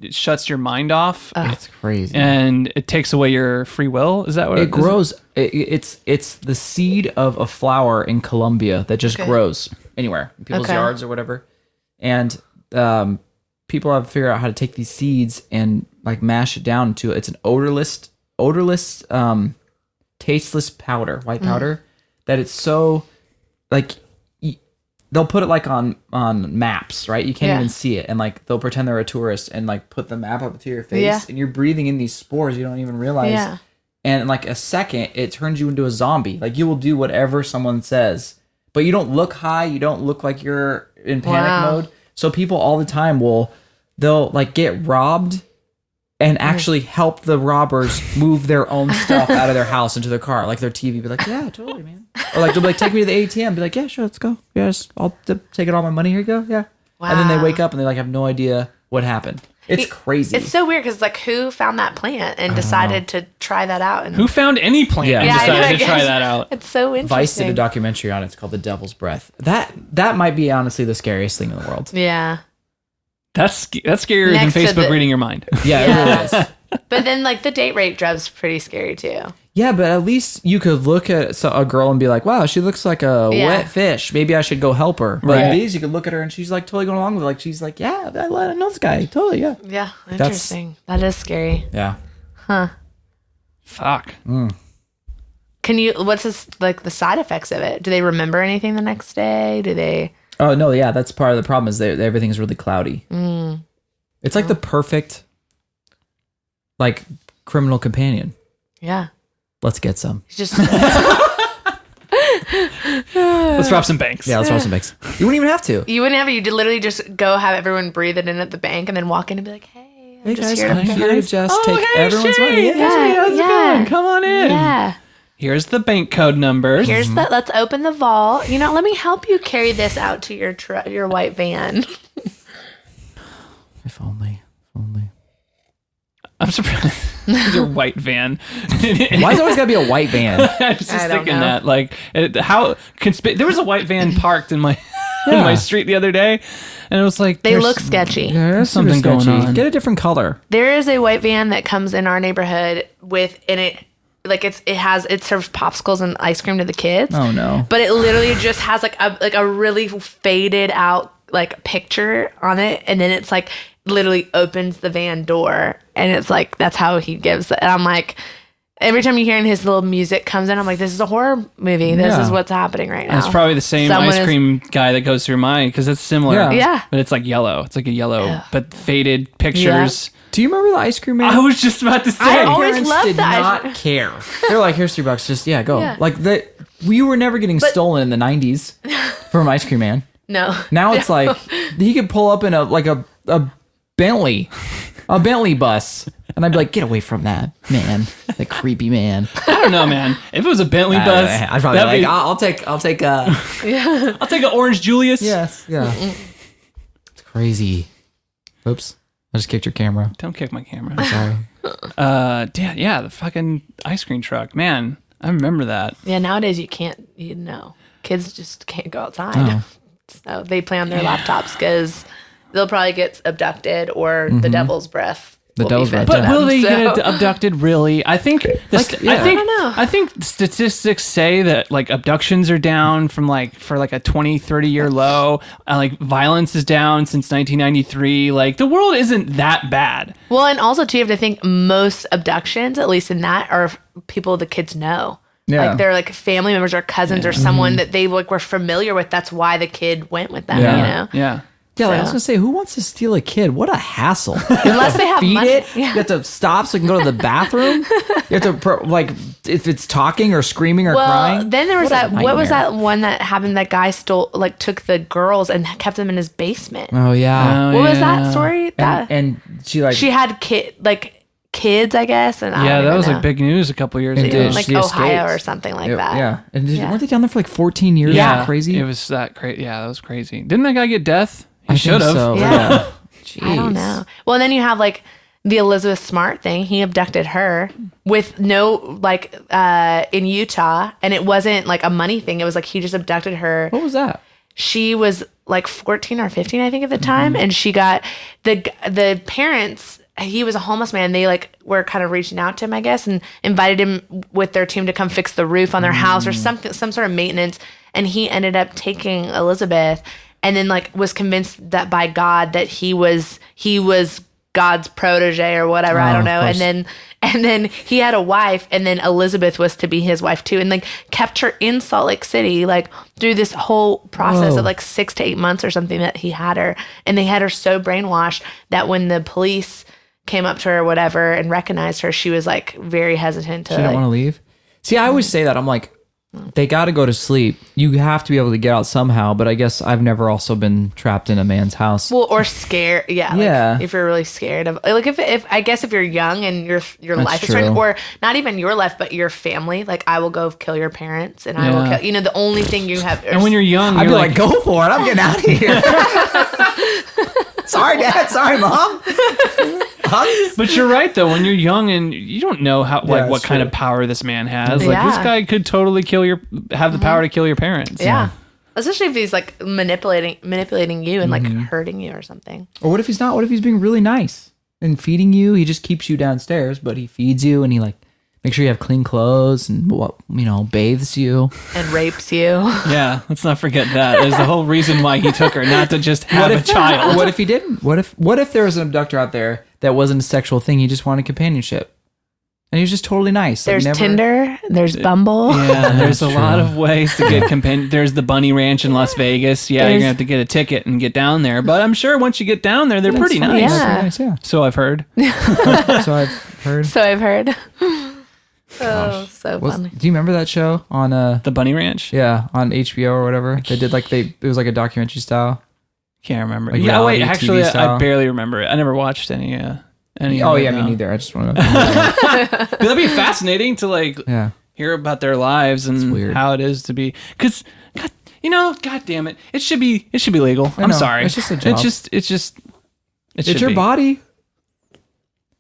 it shuts your mind off. It's crazy. And it takes away your free will. Is that what It grows. It's the seed of a flower in Colombia that just grows anywhere in people's yards or whatever. And people have figured out how to take these seeds and like mash it down into it's an odorless, tasteless powder, white powder that it's so like they'll put it like on maps, right? You can't even see it, and like they'll pretend they're a tourist and like put the map up to your face, and you're breathing in these spores you don't even realize. Yeah. And in like a second, it turns you into a zombie. Like you will do whatever someone says, but you don't look high. You don't look like you're in panic mode. So people all the time they'll like get robbed and actually help the robbers move their own stuff out of their house into their car, like their TV. Be like, yeah, totally, man. Or like they'll be like, take me to the ATM. Be like, yeah, sure, let's go. Yes, I'll take all my money. Here you go. Yeah. Wow. And then they wake up and they like have no idea what happened. It's crazy. It's so weird because like who found that plant and decided to try that out? And who found any plant and decided to try that out? It's so interesting. Vice did a documentary on it. It's called The Devil's Breath. That might be honestly the scariest thing in the world. Yeah. That's scarier than Facebook reading your mind. Yeah, it really is. But then like the date rape job's pretty scary too. Yeah, but at least you could look at a girl and be like, wow, she looks like a wet fish. Maybe I should go help her. Right. Like these, you could look at her and she's like totally going along with it. Like she's like, yeah, I know this guy. Totally, yeah. Yeah, interesting. That is scary. Yeah. Huh. Fuck. What's like the side effects of it? Do they remember anything the next day? Do they... Oh, no, yeah, that's part of the problem is everything's really cloudy. It's like the perfect, like, criminal companion. Yeah. Let's get some. Just let's rob some banks. Yeah, let's rob some banks. You wouldn't even have to. You wouldn't have to. You'd literally just go have everyone breathe it in at the bank and then walk in and be like, hey, I'm just here to just take everyone's money. Yeah. Come on in. Yeah. Here's the bank code numbers. Let's open the vault. Let me help you carry this out to your white van. If only. I'm surprised. Your white van. Why is it always gotta be a white van? I was just thinking that, like, there was a white van parked in my street the other day, and it was like they look sketchy. There's something going on. Get a different color. There is a white van that comes in our neighborhood it serves popsicles and ice cream to the kids. Oh no! But it literally just has like a really faded out like picture on it, and then it's like literally opens the van door, and it's like that's how he gives it. And I'm like, every time you hear his little music comes in, I'm like, this is a horror movie. This is what's happening right now. And it's probably the same ice cream guy that goes through mine because it's similar. Yeah. But it's like yellow. It's like a yellow, but faded pictures. Yeah. Do you remember the ice cream man? I was just about to say. I always loved did that. Not care. They're like, here's $3. Just go. Yeah. Like we were never getting stolen in the 90s from Ice Cream Man. No. Now it's like he could pull up in a Bentley bus, and I'd be like, get away from that man, that creepy man. I don't know, man. If it was a Bentley bus, I'd probably be like, I'll take I'll take an Orange Julius. Yes. Yeah. It's crazy. Oops. I just kicked your camera. Don't kick my camera. I'm sorry. The fucking ice cream truck. Man, I remember that. Yeah, nowadays you can't, kids just can't go outside. So they play on their laptops because they'll probably get abducted or the devil's breath. The devil's breath. But will they get abducted really? I think I don't know. I think statistics say that like abductions are down from for a 20-30 year low. Like violence is down since 1993. Like the world isn't that bad. Well, and also too, you have to think most abductions, at least in that, are people the kids know. Yeah. Like they're like family members or cousins or someone that they were familiar with. That's why the kid went with them. Yeah. Yeah. Yeah, I was gonna say, who wants to steal a kid? What a hassle! Unless they have feed money. it, you have to stop so you can go to the bathroom. You have to if it's talking or screaming or crying. Then there was what was that one that happened? That guy took the girls and kept them in his basement. Oh yeah. What was that story? And she had kids, I guess. And that was like big news a couple years ago, like Ohio or something like that. Yeah, and weren't they down there for like 14 years? Yeah, crazy. It was that crazy. Yeah, that was crazy. Didn't that guy get death? He should have. So, yeah. I don't know. Well, and then you have like the Elizabeth Smart thing. He abducted her with no in Utah, and it wasn't like a money thing. It was like he just abducted her. What was that? she was like 14 or 15, I think, at the time, and she got the parents. He was a homeless man. They like were kind of reaching out to him, I guess, and invited him with their team to come fix the roof on their house or something, some sort of maintenance. And he ended up taking Elizabeth, and then like was convinced that by God that he was God's protege or whatever. I don't know. And then he had a wife, and then Elizabeth was to be his wife too, and like kept her in Salt Lake City like through this whole process of like 6 to 8 months or something that he had her. And they had her so brainwashed that when the police came up to her or whatever and recognized her, she was like very hesitant to. She didn't want to leave. See, I always say that. I'm like, they got to go to sleep. You have to be able to get out somehow. But I guess I've never also been trapped in a man's house. Well, or scared. Yeah. Like, if you're really scared of, like, if I guess if you're young and your life is threatened, or not even your life, but your family, like I will go kill your parents, and I will kill. You know, the only thing you have. And when you're young, I'd be like, go for it. I'm getting out of here. Sorry, Dad. Sorry, Mom. But you're right though. When you're young and you don't know how what kind of power this man has. Like this guy could totally have the power to kill your parents. Yeah. Especially if he's like manipulating you and like hurting you or something. Or what if he's not? What if he's being really nice and feeding you? He just keeps you downstairs, but he feeds you and he like makes sure you have clean clothes and bathes you and rapes you. Yeah, let's not forget that. There's the whole reason why he took her, not to just have a child. What if he didn't? What if there was an abductor out there that wasn't a sexual thing? He just wanted companionship. And he was just totally nice. There's Tinder. There's Bumble. Yeah, there's a lot of ways to get companion. There's the Bunny Ranch in Las Vegas. Yeah, you're going to have to get a ticket and get down there. But I'm sure once you get down there, they're pretty nice. Yeah. So I've heard. So I've heard. Oh, so funny. Do you remember that show on the Bunny Ranch? Yeah, on HBO or whatever. They did it was like a documentary style. Can't remember. Like yeah, wait, reality actually, TV style. I barely remember it. I never watched any. Oh yeah, me neither. I just want to. That'd be fascinating to like hear about their lives and how it is to be. Because God damn it, it should be legal. I'm sorry. It's just a job. It's your body.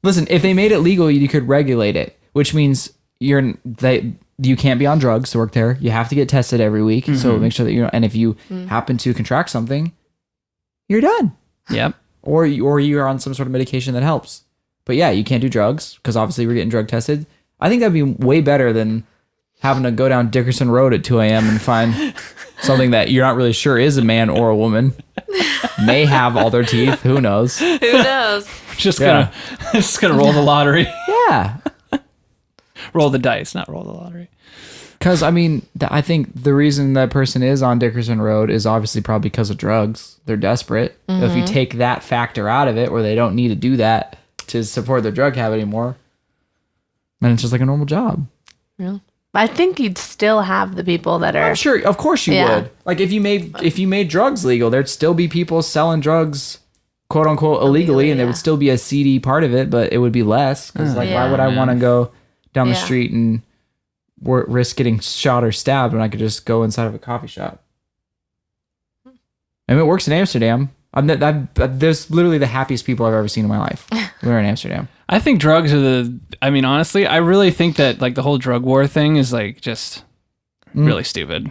Listen, if they made it legal, you could regulate it, which means you can't be on drugs to work there. You have to get tested every week. So make sure that and if you happen to contract something, you're done. Yep. Or you're on some sort of medication that helps. But yeah, you can't do drugs because obviously we're getting drug tested. I think that'd be way better than having to go down Dickerson Road at 2 a.m. and find something that you're not really sure is a man or a woman. May have all their teeth. Who knows? Who knows? Just gonna roll the lottery. Yeah. Roll the dice, not roll the lottery. Because, I mean, I think the reason that person is on Dickerson Road is obviously probably because of drugs. They're desperate. If you take that factor out of it, where they don't need to do that to support their drug habit anymore, then it's just like a normal job. Yeah. I think you'd still have the people that are... I'm sure, of course you would. Like, if you made drugs legal, there'd still be people selling drugs, quote unquote, illegally, and there would still be a seedy part of it, but it would be less. Because, why would I want to go down the street and risk getting shot or stabbed when I could just go inside of a coffee shop? I mean, it works in Amsterdam. There's literally the happiest people I've ever seen in my life. We're in Amsterdam. I think drugs are honestly, I really think that like the whole drug war thing is like just really stupid.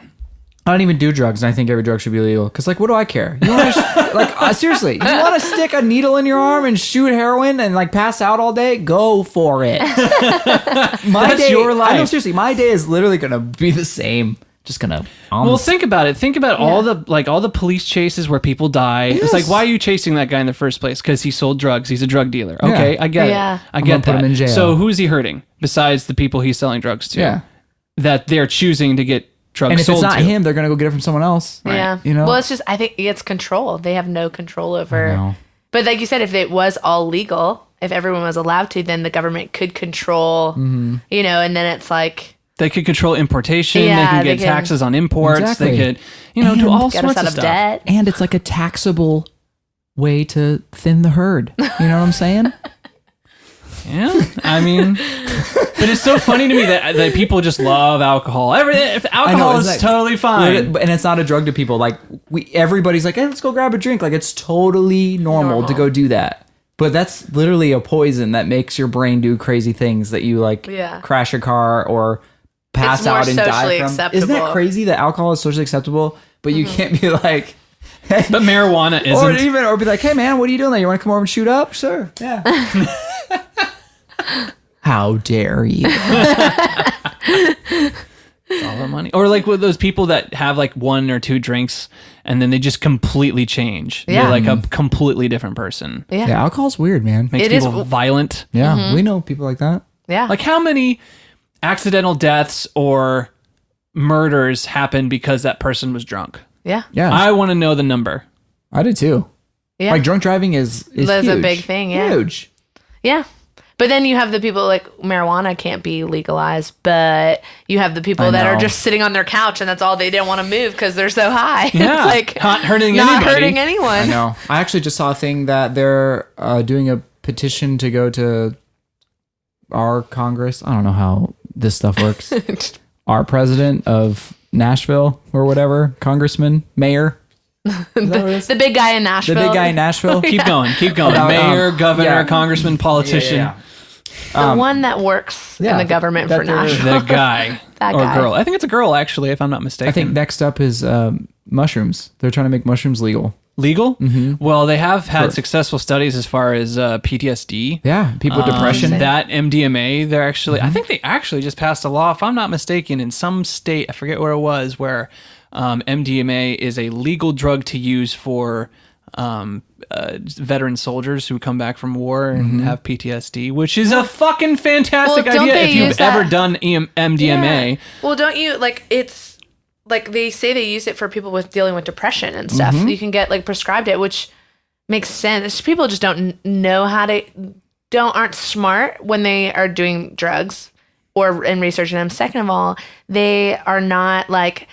I don't even do drugs, and I think every drug should be legal. Because, like, what do I care? You want to seriously, you want to stick a needle in your arm and shoot heroin and like pass out all day? Go for it. That's your life. I know, seriously, my day is literally gonna be the same. Just gonna. Well, think about it. Think about all the police chases where people die. Yes. It's like, why are you chasing that guy in the first place? Because he sold drugs. He's a drug dealer. Okay, I get it. I get that. Put him in jail. So who is he hurting besides the people he's selling drugs to? Yeah. That they're choosing to get drugs and if sold it's not to him, they're gonna go get it from someone else. Right? Yeah. You know. Well, it's just I think it's control. They have no control over. But like you said, if it was all legal, if everyone was allowed to, then the government could control. And then it's like. They could control importation. They can get taxes on imports. Exactly. They could, do all sorts of stuff. Debt. And it's like a taxable way to thin the herd. You know what I'm saying? Yeah, I mean, but it's so funny to me that people just love alcohol. If alcohol is totally fine, and it's not a drug to people. Like everybody's like, hey, let's go grab a drink. Like it's totally normal to go do that. But that's literally a poison that makes your brain do crazy things that you like crash a car or pass out and die from. Acceptable. Isn't that crazy that alcohol is socially acceptable, but you can't be like. But marijuana isn't. Or be like, hey man, what are you doing there? You want to come over and shoot up? Sure. Yeah. How dare you? It's all the money. Or like with those people that have like 1 or 2 drinks and then they just completely change. Yeah. They're like a completely different person. Yeah. Yeah, alcohol's weird, man. Makes It is- people violent. Yeah, we know people like that. Yeah. Like how many accidental deaths or murders happen because that person was drunk? Yeah. Yeah, I want to know the number. I did too. Yeah. Like drunk driving is That's a huge. big thing, yeah. Huge. Yeah. But then you have the people like marijuana can't be legalized, but you have the people I that are know. just sitting on their couch and that's all they didn't want to move because they're so high. Yeah. It's like Not hurting not anybody. hurting anyone. I know. I actually just saw a thing that they're doing a petition to go to our Congress. I don't know how this stuff works. Our president of Nashville or whatever, congressman, mayor. The big guy in Nashville. The big guy in Nashville. Keep going. About, Mayor, governor, yeah. congressman, politician. The one that works in the government that for they're- Nashville. The guy. That or guy. girl. I think it's a girl, actually, if I'm not mistaken. I think next up is mushrooms. They're trying to make mushrooms legal. Legal? Mm-hmm. Well, they have had successful studies as far as PTSD. Yeah, people with depression. That MDMA, they're actually, I think they actually just passed a law, if I'm not mistaken, in some state, I forget where it was, where MDMA is a legal drug to use for veteran soldiers who come back from war and have PTSD, which is a fucking fantastic Well, don't idea they if you've use that- ever done MDMA. Yeah. Well, don't you like it's like they say they use it for people with dealing with depression and stuff. You can get like prescribed it, which makes sense. It's just people just don't know how to aren't smart when they are doing drugs or in researching them. Second of all, they are not like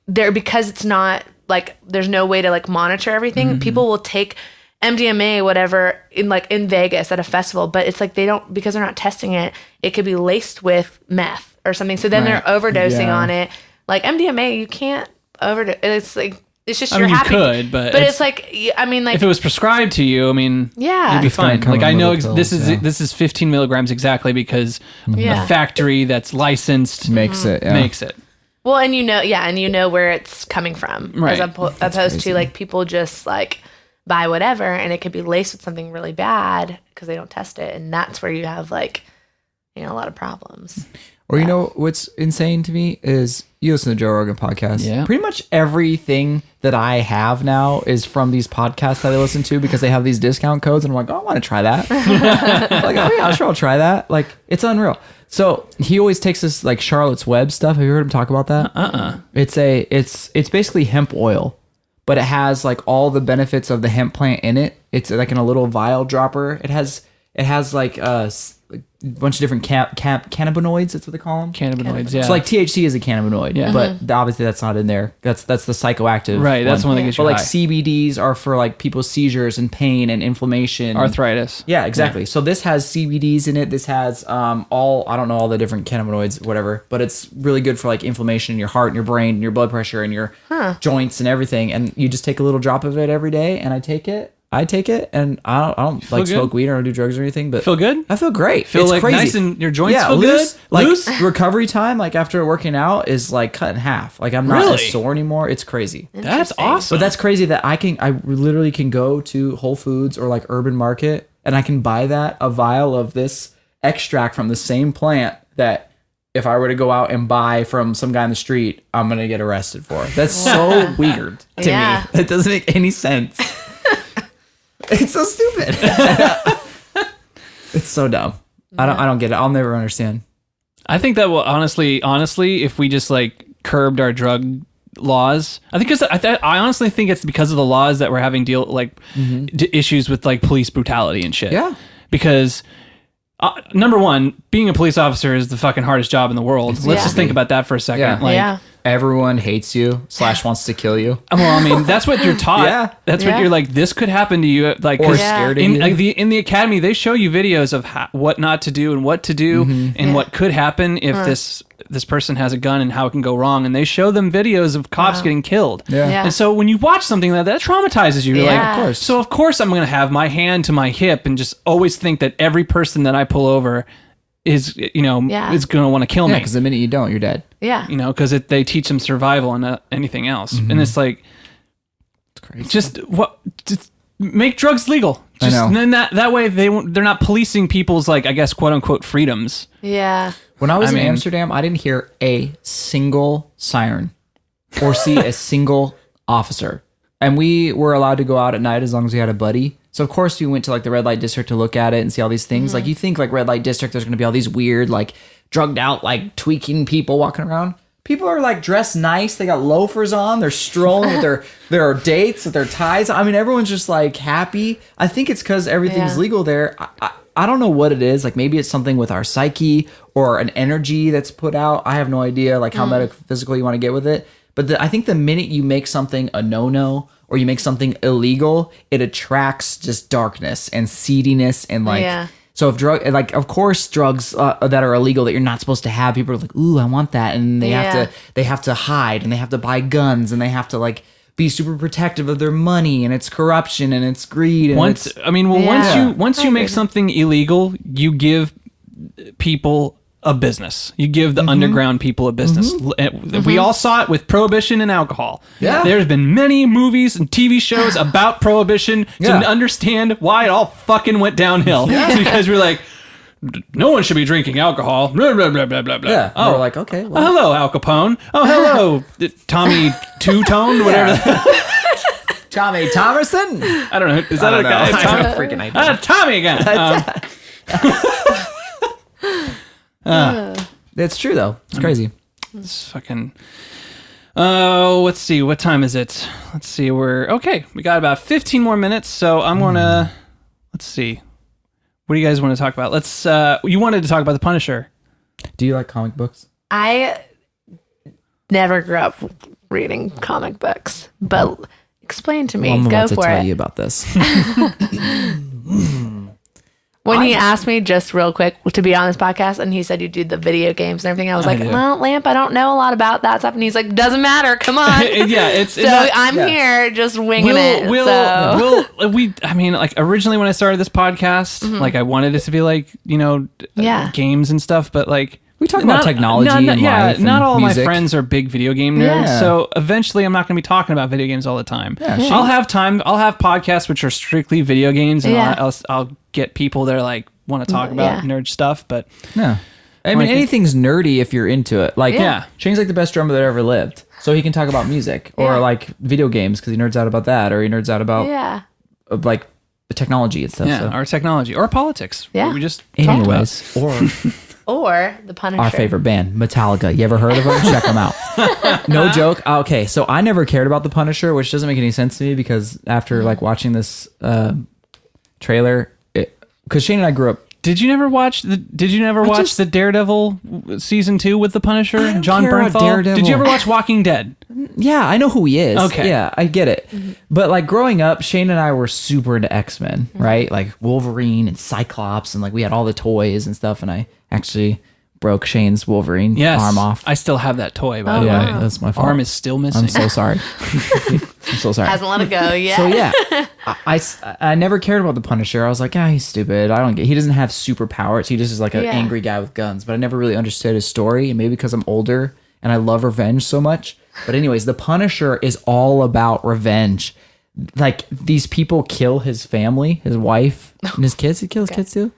they're because it's not like there's no way to like monitor everything. People will take MDMA, whatever, in Vegas at a festival, but it's like they don't because they're not testing it. It could be laced with meth or something. So then they're overdosing on it. Like MDMA, you can't overdose. It's like it's just you're mean, you happy. could, but it's like I mean, like if it was prescribed to you, I mean, Yeah. you'd be It's gonna fine. come Like in I know little this pills, is yeah. this is 15 milligrams exactly because Yeah. a factory that's licensed makes it. Yeah. makes it. well, and you know where it's coming from, Right. as opposed to like people just like buy whatever, and it could be laced with something really bad because they don't test it, and that's where you have like a lot of problems. Or you know what's insane to me is you listen to Joe Rogan podcast. Yeah. Pretty much everything that I have now is from these podcasts that I listen to because they have these discount codes and I'm like, oh, I want to try that. Like, oh yeah, sure, I'll try that. Like, it's unreal. So he always takes this like Charlotte's Web stuff. Have you heard him talk about that? It's basically hemp oil, but it has like all the benefits of the hemp plant in it. It's like in a little vial dropper. It has like a bunch of different cannabinoids. That's what they call them. Cannabinoids, yeah. So like THC is a cannabinoid, Yeah. but obviously that's not in there. That's the psychoactive, Right, that's the one that gets you But like high. CBDs are for like people's seizures and pain and inflammation, arthritis. Yeah, exactly. So this has CBDs in it. This has I don't know all the different cannabinoids, whatever, but it's really good for like inflammation in your heart and your brain and your blood pressure and your joints and everything. And you just take a little drop of it every day, and I take it, and I don't like good? smoke weed or I don't do drugs or anything, but Feel good? I feel great. Feel It's like crazy. nice and your joints yeah, feel loose, good? Like Loose? recovery time, like after working out, is like cut in half. Like I'm not Really? as sore anymore. It's crazy. That's awesome. But that's crazy that I literally can go to Whole Foods or like Urban Market and I can buy a vial of this extract from the same plant that if I were to go out and buy from some guy in the street, I'm going to get arrested for. That's so weird to Yeah. me. It doesn't make any sense. It's so stupid. It's so dumb. I don't get it. I'll never understand. I think that will honestly, if we just like curbed our drug laws, I think I honestly think it's because of the laws that we're having issues with like police brutality and shit. Yeah. Because number one, being a police officer is the fucking hardest job in the world. Let's just think about that for a second. Yeah. Like, Yeah. Everyone hates you / wants to kill you. well, I mean, that's what you're taught. Yeah. That's what Yeah. you're like, this could happen to you. Like, Or 'cause scared of in, you. like, in the academy, they show you videos of what not to do and what to do and what could happen if this person has a gun and how it can go wrong. And they show them videos of cops getting killed. Yeah. And so when you watch something like that traumatizes you. You're Yeah. like, Of course. So of course I'm going to have my hand to my hip and just always think that every person that I pull over is, Yeah. is going to want to kill Yeah, me. because the minute you don't, you're dead. Yeah. Because they teach them survival and not anything else. And it's like, It's crazy. just make drugs legal. I know. And then that way they're not policing people's, like, I guess, quote unquote freedoms. Yeah. When I was I in mean- Amsterdam, I didn't hear a single siren or see a single officer. And we were allowed to go out at night as long as we had a buddy. So of course we went to like the red light district to look at it and see all these things. Like you think like red light district, there's going to be all these weird, like drugged out, like tweaking people walking around. People are like dressed nice. They got loafers on. They're strolling with their dates, with their ties. I mean, everyone's just like happy. I think it's because everything's Yeah. legal there. I don't know what it is. Like maybe it's something with our psyche or an energy that's put out. I have no idea like how metaphysical you want to get with it. But I think the minute you make something a no-no or you make something illegal, it attracts just darkness and seediness and like. Yeah. So if of course drugs that are illegal that you're not supposed to have, people are like, ooh, I want that, and they have to hide and they have to buy guns and they have to like be super protective of their money, and it's corruption and it's greed. And Once you make something illegal, you give people a business. You give the underground people a business. We all saw it with prohibition and alcohol. Yeah. There's been many movies and TV shows about prohibition to understand why it all fucking went downhill. Because we're like, no one should be drinking alcohol. Blah, blah, blah, blah, blah, blah. Yeah. Oh, We're like, okay. oh, hello, Al Capone. Oh, hello, Tommy Two-Tone, whatever. Tommy Thomerson? I don't know. Is that a guy? I Tom- have no freaking idea. Tommy again. It's true though. It's crazy. It's fucking. Oh, let's see. What time is it? Let's see. We got about 15 more minutes. So I'm gonna. Let's see. What do you guys want to talk about? You wanted to talk about The Punisher. Do you like comic books? I never grew up reading comic books, but explain to me. Well, I'm Go about to for tell it. you about this. When he asked me just real quick to be on this podcast and he said you do the video games and everything, I was like, do. well, Lamp, I don't know a lot about that stuff. And he's like, doesn't matter. Come on. It's I'm here just winging it. I mean, like originally when I started this podcast, like I wanted it to be like, games and stuff, but like We talk about technology and life and not all music. my friends are big video game nerds, Yeah. so eventually I'm not going to be talking about video games all the time. Yeah, I'll have time. I'll have podcasts which are strictly video games, and Yeah. I'll get people that are like want to talk about nerd stuff. But Yeah. I mean, Like- anything's nerdy if you're into it. Like, Yeah. Shane's like the best drummer that ever lived. So he can talk about music or like video games because he nerds out about that, or he nerds out about Yeah. like the technology and stuff. yeah, so. or technology or politics. Yeah. we just talked about. Anyways, or Or the Punisher. our favorite band, Metallica. You ever heard of them? Check them out. No joke. Okay, so I never cared about the Punisher, which doesn't make any sense to me because after like watching this trailer, because Shane and I grew up. Did you never watch the Daredevil season 2 with the Punisher? I don't John care about Bernthal. Daredevil. Did you ever watch Walking Dead? Yeah, I know who he is. Okay. Yeah, I get it. But like growing up, Shane and I were super into X-Men, right? Like Wolverine and Cyclops, and like we had all the toys and stuff. And I actually broke Shane's Wolverine arm off. I still have that toy, by the yeah, way. that's my fault. Arm is still missing. I'm so sorry. I'm so sorry. Hasn't let it go yet. So yeah, I never cared about the Punisher. I was like, he's stupid. He doesn't have superpowers. He just is like an Yeah. angry guy with guns. But I never really understood his story, and maybe because I'm older and I love revenge so much. But anyways, the Punisher is all about revenge. Like these people kill his family, his wife, and his kids. He kills kids too.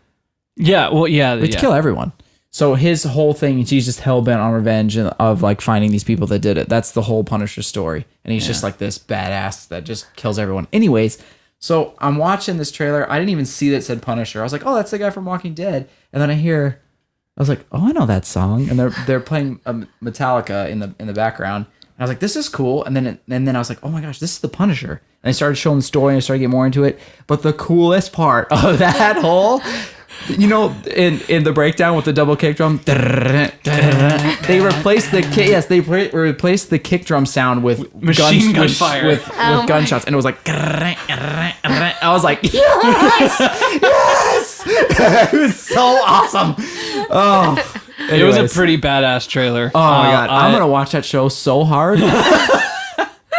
Yeah, well, yeah. They kill everyone. So his whole thing, he's just hell bent on revenge and of like finding these people that did it. That's the whole Punisher story, and he's just like this badass that just kills everyone. Anyways, so I'm watching this trailer. I didn't even see that it said Punisher. I was like, oh, that's the guy from Walking Dead. And then I was like, oh, I know that song. And they're playing Metallica in the background. And I was like, this is cool. And then I was like, oh my gosh, this is the Punisher. And I started showing the story and I started getting more into it. But the coolest part of that whole. In the breakdown with the double kick drum, they replaced the kick. Yes, they replaced the kick drum sound with Machine gun fire. with gunshots, and it was like. I was like, yes, it was so awesome. Oh, It was a anyways. pretty badass trailer. Oh my god, I'm gonna watch that show so hard.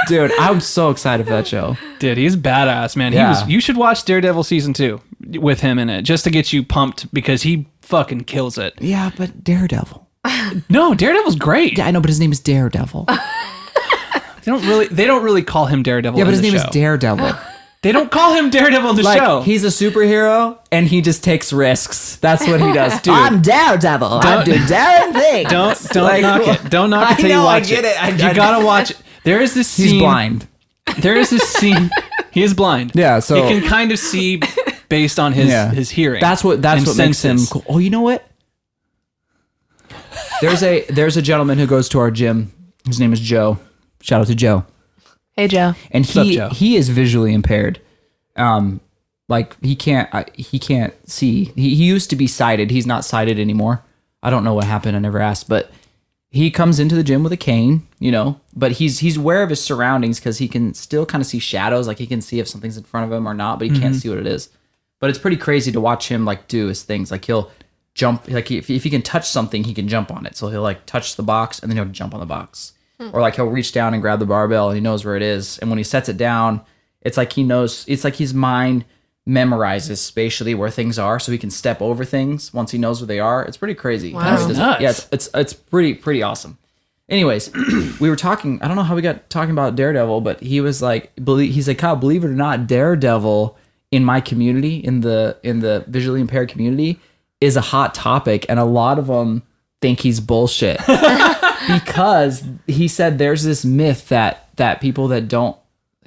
Dude, I'm so excited for that show. Dude, he's badass, man. Yeah. You should watch Daredevil season 2 with him in it, just to get you pumped, because he fucking kills it. Yeah, but Daredevil. No, Daredevil's great. Yeah, I know, but his name is Daredevil. They don't really call him Daredevil. Yeah, but in his the name show. is Daredevil. They don't call him Daredevil in the show. He's a superhero and he just takes risks. That's what he does. Dude. I'm Daredevil. I do daring things. Don't Like, knock it. Don't knock it till you watch it. I get it. You gotta watch it. There is this scene. He's blind. There is this scene. He is blind. Yeah, so you can kind of see based on his hearing. That's what makes him cool. Oh, you know what? There's a gentleman who goes to our gym. His name is Joe. Shout out to Joe. Hey, Joe. And What's up, Joe? he is visually impaired. Like he can't see. He used to be sighted. He's not sighted anymore. I don't know what happened. I never asked, but he comes into the gym with a cane, but he's aware of his surroundings because he can still kind of see shadows. Like he can see if something's in front of him or not, but he can't see what it is. But it's pretty crazy to watch him like do his things. Like he'll jump, like if he can touch something, he can jump on it. So he'll like touch the box and then he'll jump on the box. Or like he'll reach down and grab the barbell and he knows where it is. And when he sets it down, it's like he knows, it's like his mind memorizes spatially where things are so he can step over things once he knows where they are. It's pretty crazy. Wow. That's nuts. Yeah, it's pretty awesome. Anyways, we were talking, I don't know how we got talking about Daredevil, but he was like, he's like, Kyle, believe it or not, Daredevil in my community, in the visually impaired community, is a hot topic, and a lot of them think he's bullshit. Because he said there's this myth that people that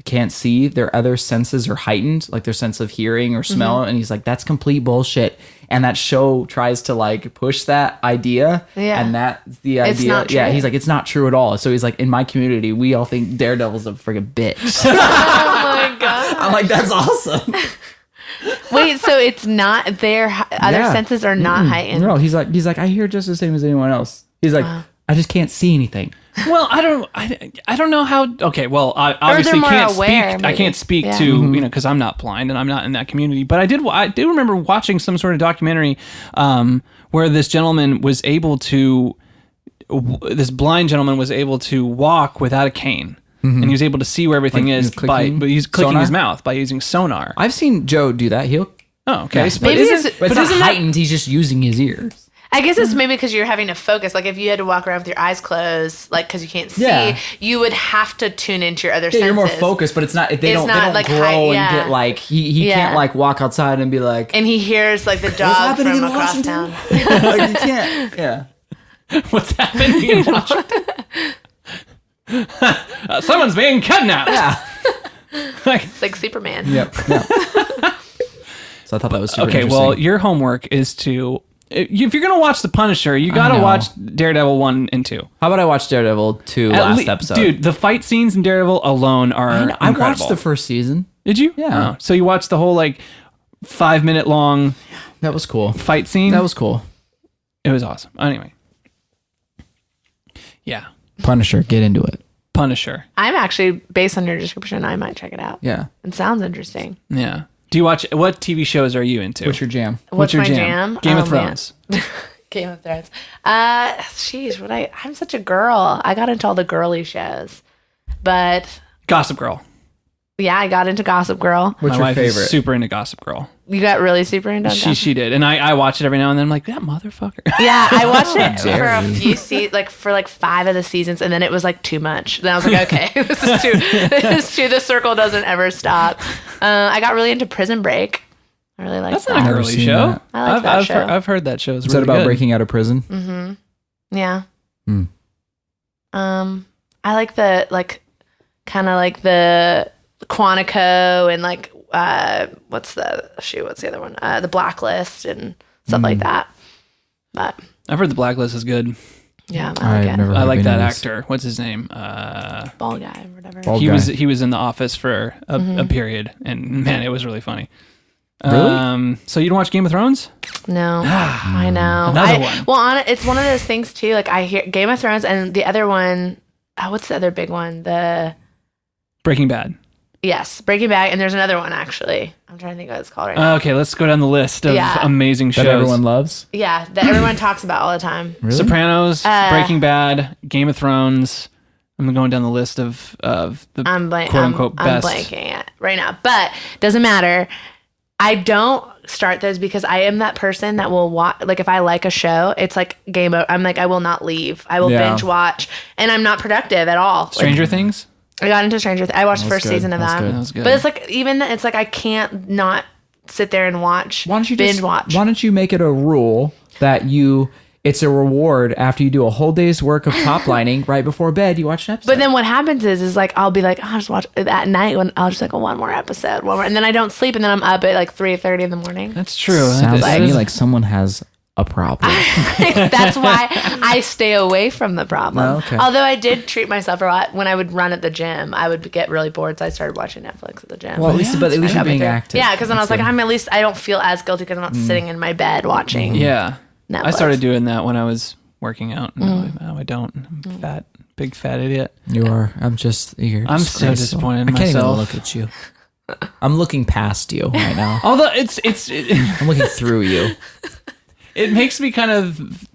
can't see, their other senses are heightened, like their sense of hearing or smell, and he's like, that's complete bullshit. And that show tries to like push that idea, and that's the idea. It's not true. Yeah, he's like, it's not true at all. So he's like, in my community, we all think Daredevil's a friggin' bitch. Oh my God. I'm like, that's awesome. Wait, so it's not their other senses are not heightened? No, he's like, I hear just the same as anyone else. He's like, I just can't see anything. Well, I don't know how. Okay, well, I obviously more can't aware, speak. I maybe. can't speak Yeah. to because I'm not blind and I'm not in that community. But I do remember watching some sort of documentary where this gentleman was able to, this blind gentleman was able to walk without a cane, and he was able to see where everything Like is but he's clicking sonar? his mouth by using sonar. I've seen Joe do that. Oh, okay. Yeah. So- Maybe but it's- But it's isn't not that- heightened. He's just using his ears. I guess it's maybe because you're having to focus. Like if you had to walk around with your eyes closed, like because you can't see, Yeah. you would have to tune into your other Yeah, senses. you're more focused, but it's not. They don't not like grow high- and yeah. get like he Yeah. can't like walk outside and be like. And he hears like the dog happening from in across Washington? town. like, you can't. Yeah. What's happening in Washington? Someone's being kidnapped. Yeah. It's like Superman. Yep. Yeah. So I thought that was super Okay, interesting. well, your homework is to, if you're gonna watch The Punisher, you gotta know. watch Daredevil 1 and 2. How about I watch Daredevil 2 At last lea- episode? Dude, the fight scenes in Daredevil alone are I incredible. watched the first season. Did you? Yeah. Oh, so you watched the whole like 5-minute long That was cool. fight scene? That was cool. It was awesome. Anyway. Yeah. Punisher, get into it. Punisher. I'm actually, based on your description, I might check it out. Yeah. It sounds interesting. Yeah. Do you watch, what TV shows are you into? What's your jam? What's your my jam? Game of Oh, man. Thrones. Game of Thrones. Sheesh, I'm such a girl. I got into all the girly shows. But Gossip Girl. yeah, I got into Gossip Girl. What's My your wife favorite? is super into Gossip Girl. You got really super into Gossip? She did. And I watch it every now and then. I'm like, that motherfucker. Yeah, I watched it dare for a you. few for like 5 of the seasons, and then it was like too much. Then I was like, okay, this is too. This is too. The circle doesn't ever stop. I got really into Prison Break. I really like That's that. not a Never girly seen show. that. I like that show. I've heard that show is Is really that about good. breaking out of prison? Yeah. Hmm. I like the kind of like the Quantico and like what's the other one? The Blacklist and stuff like that. But I've heard The Blacklist is good. yeah, I like I've it. never I heard like of that any of these. actor. What's his name? Bald guy or whatever. Bald he guy. was in The Office for a period, and man, it was really funny. Really? So you don't watch Game of Thrones? No, I know. Another one. Well, it's one of those things too. Like I hear Game of Thrones and the other one. What's the other big one? Breaking Bad. Yes, Breaking Bad, and there's another one actually. I'm trying to think of what it's called right now. Okay, let's go down the list of Yeah. amazing shows. That everyone loves? Yeah, that everyone talks about all the time. Really? Sopranos, Breaking Bad, Game of Thrones. I'm going down the list of the I'm quote unquote I'm best. blanking it right now, but doesn't matter. I don't start those because I am that person that will watch. Like if I like a show, it's like game over. I'm like, I will not leave. I will binge watch, and I'm not productive at all. Stranger Things. I got into Stranger Things. I watched the first season of that. That was good. But it's like even it's like I can't not sit there and watch. Why don't you binge watch? Why don't you make it a rule that it's a reward after you do a whole day's work of top lining right before bed, you watch an episode. But then what happens is like I'll be like, I'll just watch at night when I'll just like one more episode, and then I don't sleep, and then I'm up at like 3:30 in the morning. That's true. Sounds to me like someone has a problem. That's why I stay away from the problem. Oh, okay. Although I did treat myself a lot when I would run at the gym. I would get really bored, so I started watching Netflix at the gym. Well, at least you're being active. Yeah, because then I was like, I'm at least I don't feel as guilty because I'm not sitting in my bed watching. Yeah. Netflix. I started doing that when I was working out. No, I don't. I'm fat, big fat idiot. You are. I'm so disappointed in I can't myself. even look at you. I'm looking past you right now. Although I'm looking through you. it makes me kind of,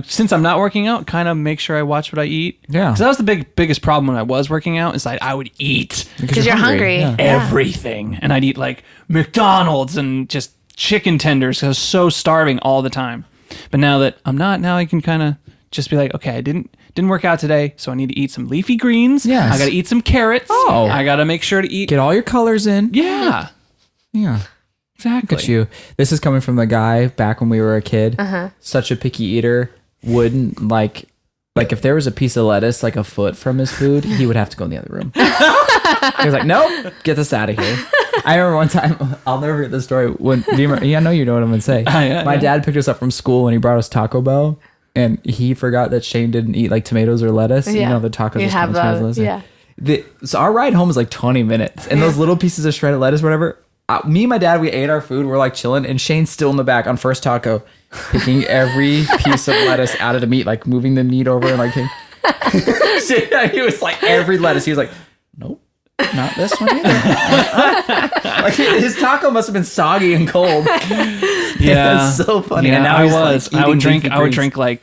since I'm not working out, kind of make sure I watch what I eat. Yeah. Because that was the biggest problem when I was working out. Is like I would eat because you're hungry. Yeah. everything, and I'd eat like McDonald's and just chicken tenders. 'Cause I was so starving all the time. But now that I'm not, now I can kind of just be like, okay, I didn't work out today, so I need to eat some leafy greens. Yes. I got to eat some carrots. Oh. I got to make sure to eat. Get all your colors in. Yeah. Yeah. Exactly. Look at you. This is coming from the guy back when we were a kid. Such a picky eater. Wouldn't like if there was a piece of lettuce like a foot from his food, he would have to go in the other room. He was like, nope, get this out of here. I remember one time, I'll never forget this story. I know you know what I'm going to say. My dad picked us up from school and he brought us Taco Bell, and he forgot that Shane didn't eat like tomatoes or lettuce. Yeah. You know, the tacos You just have come with those, lettuce. yeah. So our ride home was like 20 minutes, and those little pieces of shredded lettuce, whatever. Me and my dad, we ate our food. We're like chilling, and Shane's still in the back on first taco, picking every piece of lettuce out of the meat, like moving the meat over and like. He was like every lettuce. He was like, nope. Not this one either. Like his taco must have been soggy and cold. Yeah, that's so funny. Yeah, and now I would drink like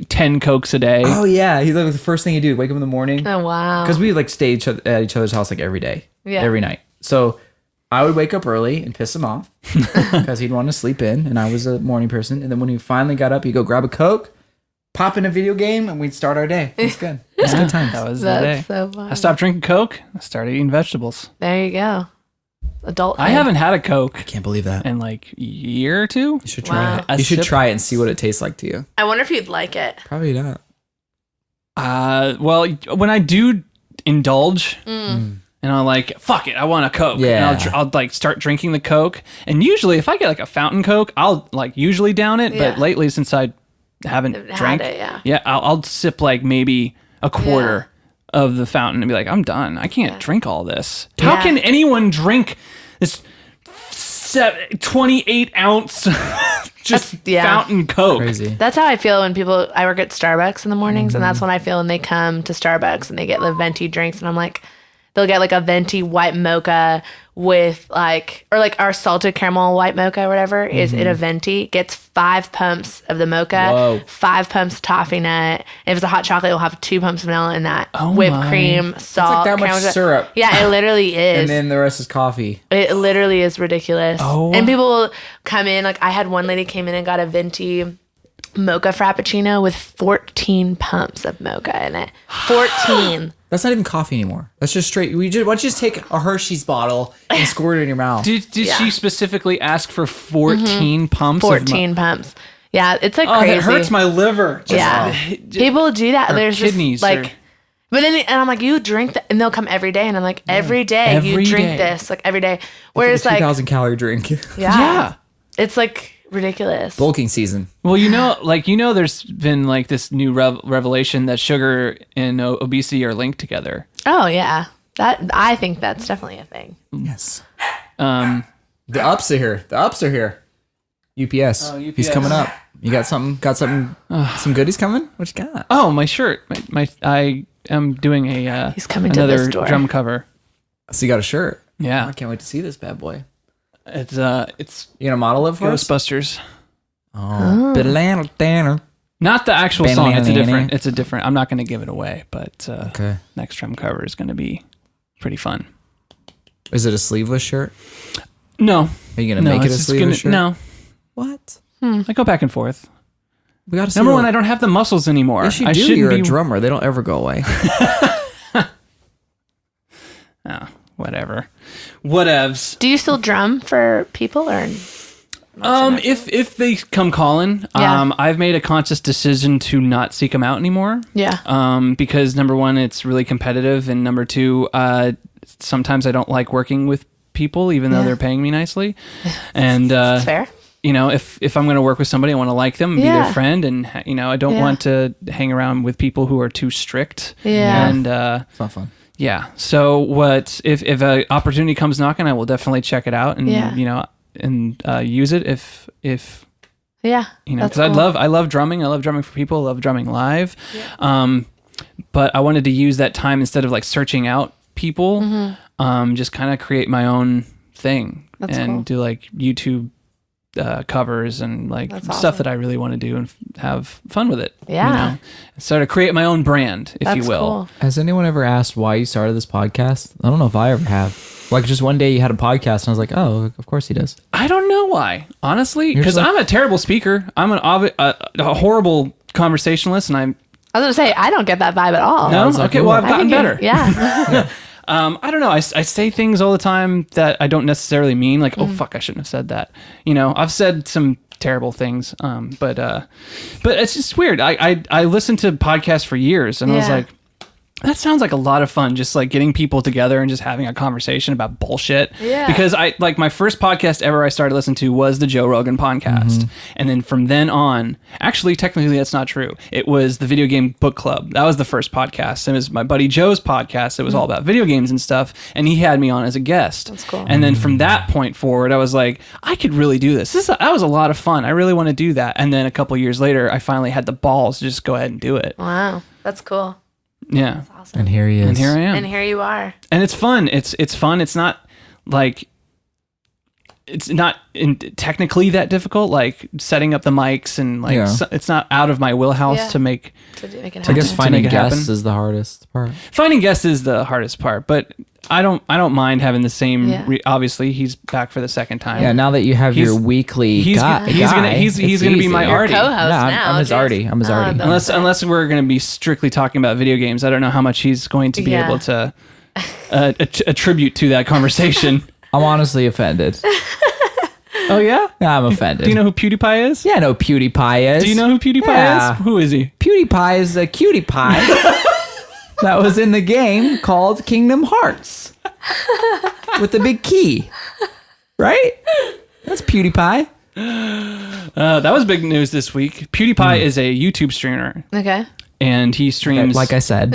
10 Cokes a day. Oh yeah, he's like the first thing you do, wake up in the morning. Oh wow. Because we like stay at each other's house like every day, every night. So I would wake up early and piss him off because he'd want to sleep in, and I was a morning person. And then when he finally got up, he'd go grab a Coke, pop in a video game, and we'd start our day. It's good. It's good times. That was the day. So funny. I stopped drinking Coke. I started eating vegetables. There you go. Adult. I haven't had a Coke I can't believe that. in like a year or two. You should try Wow. it. You should try it and see what it tastes like to you. I wonder if you'd like it. Probably not. Well, when I do indulge, and I'm like, fuck it, I want a Coke. Yeah. And I'll like start drinking the Coke. And usually, if I get like a fountain Coke, I'll like usually down it. Yeah. But lately, since I haven't Had drank, it, yeah. I'll sip like maybe a quarter of the fountain and be like, I'm done. I can't drink all this. How Yeah. can anyone drink this 28 ounce just fountain Coke? Crazy. That's how I feel when I work at Starbucks in the mornings, and that's when I feel when they come to Starbucks and they get the venti drinks, and I'm like, they'll get like a venti white mocha with or our salted caramel white mocha or whatever is in a venti, gets 5 pumps of the mocha, Whoa. 5 pumps toffee nut. And if it's a hot chocolate, it'll have 2 pumps of vanilla in that. Oh Whipped my. cream, salt. that much caramel syrup. Yeah, it literally is. And then the rest is coffee. It literally is ridiculous. Oh. And people will come in, like I had one lady came in and got a venti mocha frappuccino with 14 pumps of mocha in it. 14. That's not even coffee anymore. That's just straight. Why don't you just take a Hershey's bottle and squirt it in your mouth? Did she specifically ask for 14 pumps? 14 pumps. Yeah, it's like Oh, crazy. that hurts my liver. Just- Yeah. People do that. Or There's kidneys just or- like, but then, and I'm like, you drink that, and they'll come every day, and I'm like, every day you Every drink day. this, like every day. Whereas like, 2,000 calorie drink. Yeah. it's like ridiculous. Bulking season. Well, there's been like this new revelation that sugar and obesity are linked together. Oh yeah, I think that's definitely a thing. Yes. The ups are here. UPS. Oh, UPS. He's coming up. You got something? Some goodies coming? What you got? Oh, my shirt. I am doing a He's coming to another this door. drum cover. So you got a shirt. Yeah. I can't wait to see this bad boy. It's You gonna model it for us? Ghostbusters. Oh. Not the actual song. It's a different. I'm not going to give it away, but Okay. next drum cover is going to be pretty fun. Is it a sleeveless shirt? No. Are you gonna make it a it's just sleeveless shirt? No. What? I go back and forth. We got to Number one, I don't have the muscles anymore. Yes, you I do. shouldn't You're be a drummer. They don't ever go away. Oh, whatever. Whatevs. Do you still drum for people or? If they come calling, Yeah. I've made a conscious decision to not seek them out anymore. Yeah. Because number one, it's really competitive, and number two, sometimes I don't like working with people, even though Yeah. they're paying me nicely. And That's fair. you know, if I'm going to work with somebody, I want to like them, and be Yeah. their friend, and you know, I don't Yeah. want to hang around with people who are too strict. Yeah. And It's not fun. yeah. So what if an opportunity comes knocking, I will definitely check it out and Yeah. you know and use it if Yeah. you know, that's because cool. I love drumming. I love drumming for people. I love drumming live. But I wanted to use that time instead of like searching out people, just kind of create my own thing. That's and cool. do like YouTube covers and like That's stuff awesome. that I really want to do and have fun with it. Yeah. You know? Sort of create my own brand, if That's you will. cool. Has anyone ever asked why you started this podcast? I don't know if I ever have. Like just one day you had a podcast and I was like, oh, of course he does. I don't know why, honestly, You're because just like- I'm a terrible speaker. I'm a horrible conversationalist, and I'm I was gonna say I don't get that vibe at all. no. was like, Okay, ooh. well, I've I gotten think you- better. Yeah. I don't know. I say things all the time that I don't necessarily mean. Like, oh fuck, I shouldn't have said that. You know, I've said some terrible things. But it's just weird. I listened to podcasts for years, and I was Yeah. like, that sounds like a lot of fun. Just like getting people together and just having a conversation about bullshit. Yeah. Because I like my first podcast ever I started listening to was the Joe Rogan podcast, and then from then on, actually, technically that's not true. It was the Video Game Book Club. That was the first podcast. It was my buddy Joe's podcast. It was all about video games and stuff, and he had me on as a guest. That's cool. And then from that point forward, I was like, I could really do this. That was a lot of fun. I really want to do that. And then a couple years later, I finally had the balls to just go ahead and do it. Wow. That's cool. Yeah. Awesome. And here he is. And here I am. And here you are. And it's fun. It's fun. It's not like it's not technically that difficult. Like setting up the mics and like Yeah. it's not out of my wheelhouse Yeah. to make. To make it I happen. guess to finding make it happen. guests is the hardest part. Finding guests is the hardest part, but I don't mind having the same. Yeah. Obviously, he's back for the second time. Yeah, now that you have He's- your weekly he's guy, gonna he's gonna be my easy. arty. Co-host No, now. I'm his Cheers. arty. I'm his Oh, arty. that's- Unless we're going to be strictly talking about video games, I don't know how much he's going to be Yeah. able to attribute to that conversation. I'm honestly offended. Oh yeah, I'm offended. do you know who PewDiePie is? Yeah, I know PewDiePie is. Do you know who PewDiePie Yeah. is? Who is he? PewDiePie is a cutie pie that was in the game called Kingdom Hearts with the big key, right? That's PewDiePie. That was big news this week. PewDiePie is a YouTube streamer, Okay. and he streams. Like I said,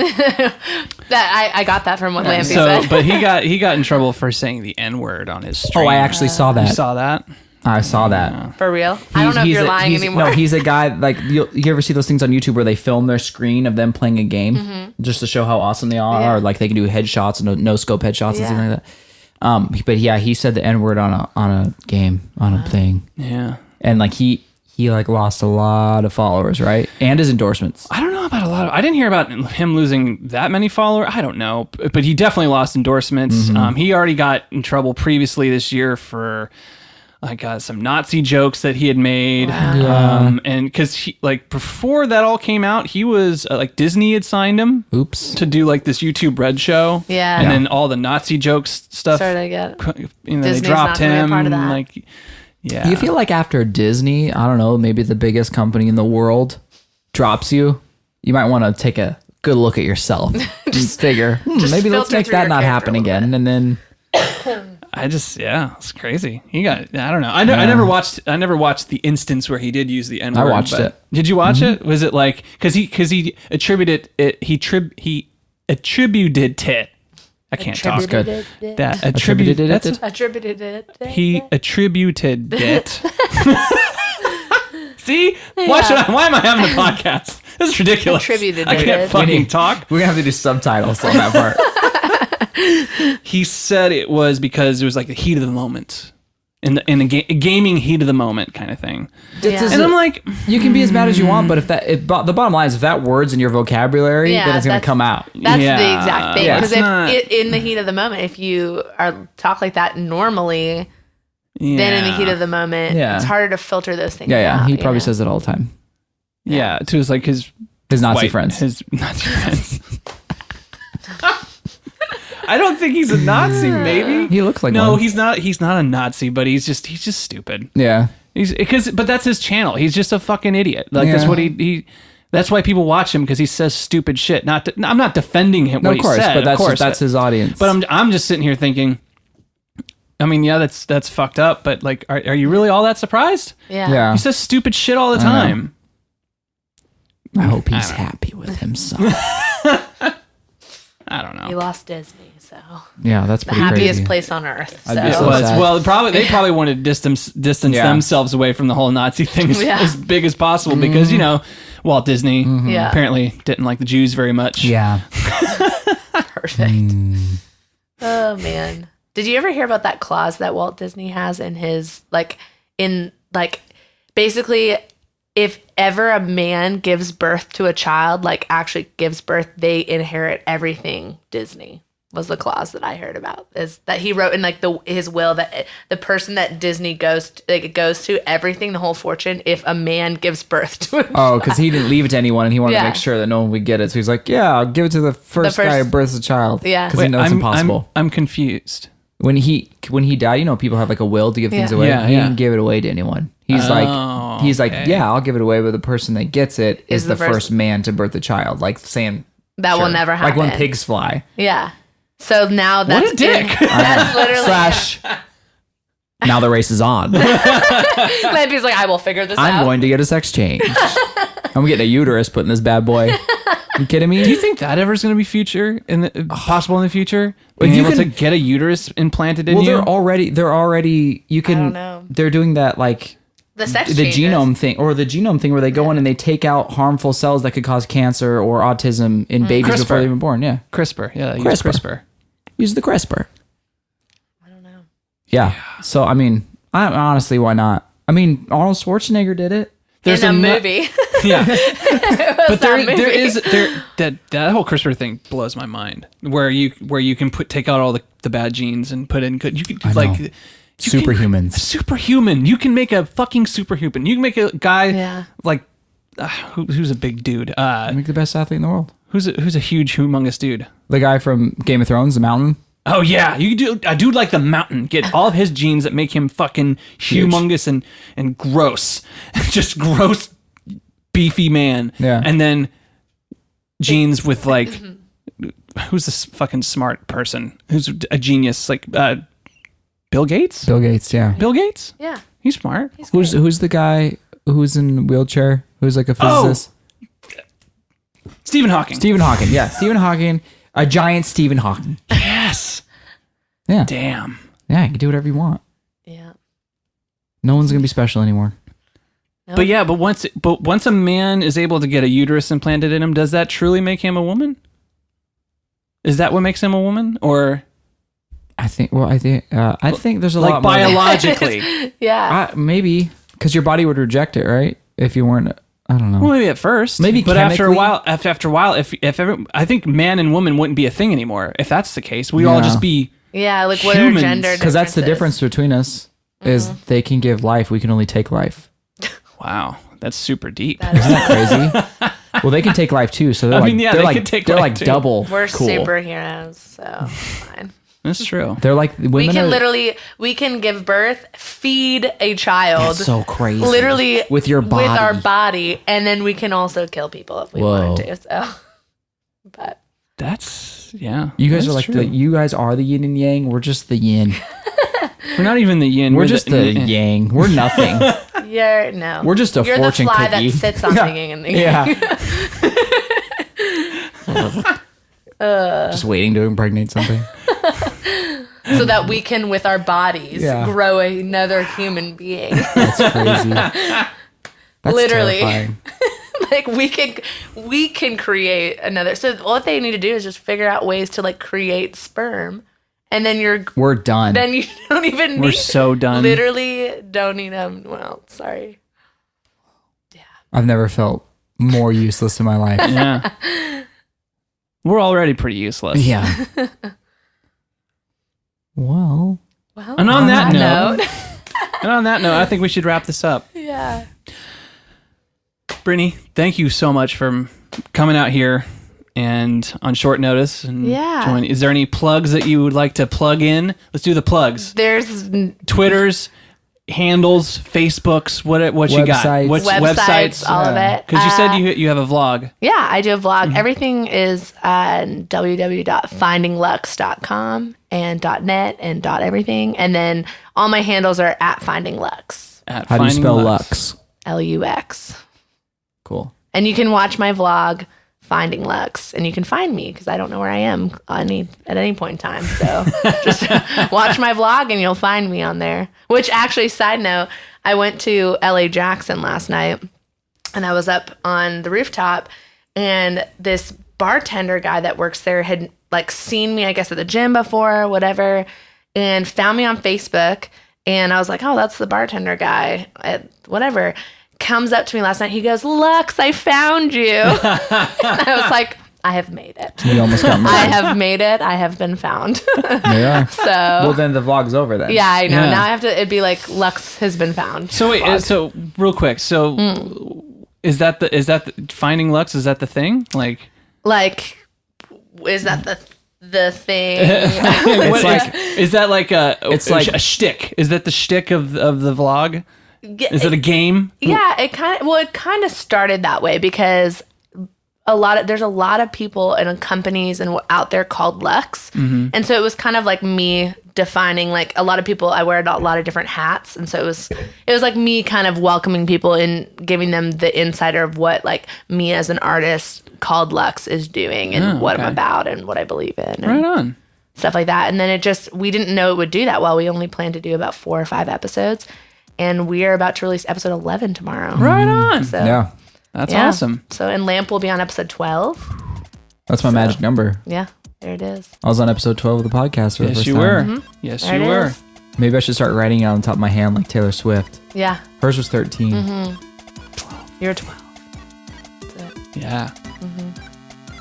That I got that from what Lampi so, said. but he got in trouble for saying the N word on his stream. I actually saw You that. saw that? I saw that. For real? I don't know if you're lying anymore. No, he's a guy like you ever see those things on YouTube where they film their screen of them playing a game just to show how awesome they are, Yeah. or like they can do headshots and no scope headshots and Yeah. things like that. But yeah, he said the N word on a game on a thing, Yeah. and like he like lost a lot of followers, right? And his endorsements. I don't know about a lot of. I didn't hear about him losing that many followers. I don't know, but he definitely lost endorsements. He already got in trouble previously this year for like some Nazi jokes that he had made. Yeah. And because he like before that all came out, he was like Disney had signed him Oops. to do like this YouTube Red show. Yeah. and Yeah. then all the Nazi jokes stuff. Started to get. You know, Disney's they dropped not gonna be a him. part of that. Like, yeah. Do you feel like after Disney, I don't know, maybe the biggest company in the world drops you, you might want to take a good look at yourself and figure, maybe let's filter make through that your not character happen a little again. bit. And then it's crazy. He got. I don't know. I never watched. I never watched the instance where he did use the N word. I watched it. Did you watch it? Was it like because he attributed it? He attributed it. I can't talk. good. That Attributed it? that's- Attributed it. He attributed it. See? Why am I having a podcast? This is ridiculous. Attributed I can't it. fucking talk. we're gonna have to do subtitles on that part. He said it was because it was like the heat of the moment. In the gaming heat of the moment kind of thing. Yeah. And I'm like, You can be as mad as you want, but if the bottom line is if that word's in your vocabulary, Yeah, then it's gonna that's- come out. That's Yeah. the exact thing. Yeah. Because It's not- in the heat of the moment, if you talk like that normally, then in the heat of the moment, it's harder to filter those things out. He probably says it all the time. Yeah, to his Nazi friends. His Nazi friends. I don't think he's a Nazi. Maybe he looks like no. one. He's not. He's not a Nazi, but he's just stupid. Yeah. But that's his channel. He's just a fucking idiot. Like that's what he. That's why people watch him, because he says stupid shit. I'm not defending him. No, what of course, he said, but that's his audience. But I'm just sitting here thinking. I mean, yeah, that's fucked up. But like, are you really all that surprised? Yeah. He says stupid shit all the time. I hope he's happy with himself. I don't know. He lost Disney, so yeah, that's the pretty happiest crazy. place on earth. So. I'd be It so was. sad. Well, they probably wanted to distance themselves away from the whole Nazi thing as big as possible because Walt Disney apparently didn't like the Jews very much. Yeah. Perfect. Oh man, did you ever hear about that clause that Walt Disney has in his basically, if ever a man gives birth to a child, like actually gives birth, they inherit everything Disney. Was the clause that I heard about, is that he wrote in like his will that the person that Disney goes to everything, the whole fortune, if a man gives birth to it. Oh, because he didn't leave it to anyone, and he wanted to make sure that no one would get it. So he's like, "Yeah, I'll give it to the first guy who births a child." Yeah, because he knows it's impossible. I'm confused. When he died, people have like a will to give things away. Yeah, he didn't give it away to anyone. He's like, yeah, I'll give it away, but the person that gets it is the first man to birth a child. Like saying that will never happen. Like when pigs fly. Yeah. So now that's what a dick. That's literally now the race is on. Lampi's like, I will figure this out. I'm going to get a sex change. I'm getting a uterus put in this bad boy. You kidding me? Do you think that ever is going to be possible in the future? Being able to get a uterus implanted in you? They're already. You can. I don't know. They're doing that like. The sex the changes. genome thing where they go in and they take out harmful cells that could cause cancer or autism in babies before they're even born. Yeah. CRISPR. Yeah. Use CRISPR. Use the CRISPR. I don't know. Yeah. So, I mean, honestly, why not? I mean, Arnold Schwarzenegger did it. There's a movie. Yeah. But there is that whole CRISPR thing blows my mind. Where you can take out all the bad genes and put in good. You could like superhumans. Superhuman. You can make a fucking superhuman. You can make a guy like who's a big dude. Make the best athlete in the world. Who's a huge, humongous dude? The guy from Game of Thrones, the Mountain. Oh yeah, you could do a dude like the Mountain. Get all of his genes that make him fucking humongous and gross, just gross, beefy man. Yeah, and then genes with like, who's this fucking smart person? Who's a genius? Like Bill Gates. Bill Gates, yeah. Bill Gates. Yeah, he's smart. Who's the guy who's in a wheelchair? Who's like a physicist? Stephen Hawking. Yeah, Stephen Hawking. A giant Stephen Hawking. Yes. Yeah. Damn. Yeah, you can do whatever you want. Yeah. No one's gonna be special anymore. Nope. But once a man is able to get a uterus implanted in him, does that truly make him a woman? Is that what makes him a woman, or? I think there's a lot more. Like biologically. Yeah. Maybe because your body would reject it, right? If you weren't. I don't know. Well, maybe at first, maybe, but after a while, I think man and woman wouldn't be a thing anymore. If that's the case, we'd all just be like what are gender? Because that's the difference between us is they can give life, we can only take life. Wow, that's super deep. Isn't that crazy? Well, they can take life too, so they're they're like too. double. We're cool. superheroes, so fine. That's true. They're like women. We can give birth, feed a child. That's so crazy. Literally with your body, with our body, and then we can also kill people if we wanted to. So, but that's You guys are like true. You guys are the yin and yang. We're just the yin. We're not even the yin. We're just the yang. We're nothing. We're just a fortune the fly cookie that sits on the yin and the yang. Just waiting to impregnate something. So that we can, with our bodies, grow another human being. That's crazy. That's literally terrifying. Like we can create another. So what they need to do is just figure out ways to like create sperm, and then we're done. Then you don't even. We're so done. Literally don't need them. Well, sorry. Yeah. I've never felt more useless in my life. Yeah. We're already pretty useless. Yeah. Well, and on that note, And on that note, I think we should wrap this up. Yeah. Brittany, thank you so much for coming out here and on short notice and joining. Is there any plugs that you would like to plug in? Let's do the plugs. There's Twitters, handles, Facebooks, what you got? Websites, all of it. Because you said you have a vlog. Yeah, I do a vlog. Everything is on www.findinglux.com and .net and .everything. And then all my handles are at @FindingLux. How do you spell Lux? LUX. Cool. And you can watch my vlog, Finding Lux, and you can find me because I don't know where I am at any point in time. So just watch my vlog and you'll find me on there. Which actually, side note, I went to LA Jackson last night and I was up on the rooftop and this bartender guy that works there had like seen me, I guess, at the gym before or whatever, and found me on Facebook. And I was like, oh, that's the bartender guy at whatever. Comes up to me last night. He goes, Lux, I found you. And I was like, I have made it. You almost got murdered. I have made it. I have been found. Yeah. So. Well, then the vlog's over then. Yeah, I know. Yeah. Now I have to. It'd be like Lux has been found. So wait, so real quick. So is that the Finding Lux? Is that the thing? Like is that the thing? It's like, is that like a shtick? Is that the shtick of the vlog? Is it a game? Yeah, it kind of started that way because there's a lot of people and companies and out there called Lux. And so it was kind of like me defining, like a lot of people, I wear a lot of different hats. And so it was like me kind of welcoming people and giving them the insider of what like me as an artist called Lux is doing and what I'm about and what I believe in. Right on. Stuff like that. And then we didn't know it would do that well. We only planned to do about 4 or 5 episodes. And we are about to release episode 11 tomorrow. Right on. So, Yeah. That's awesome. So, and Lamp will be on episode 12. That's my magic number. Yeah, there it is. I was on episode 12 of the podcast for the Yes, first you time. were. Yes, There you it were. is. Maybe I should start writing it on the top of my hand like Taylor Swift. Yeah, Hers was 13. you're 12. That's it. Yeah.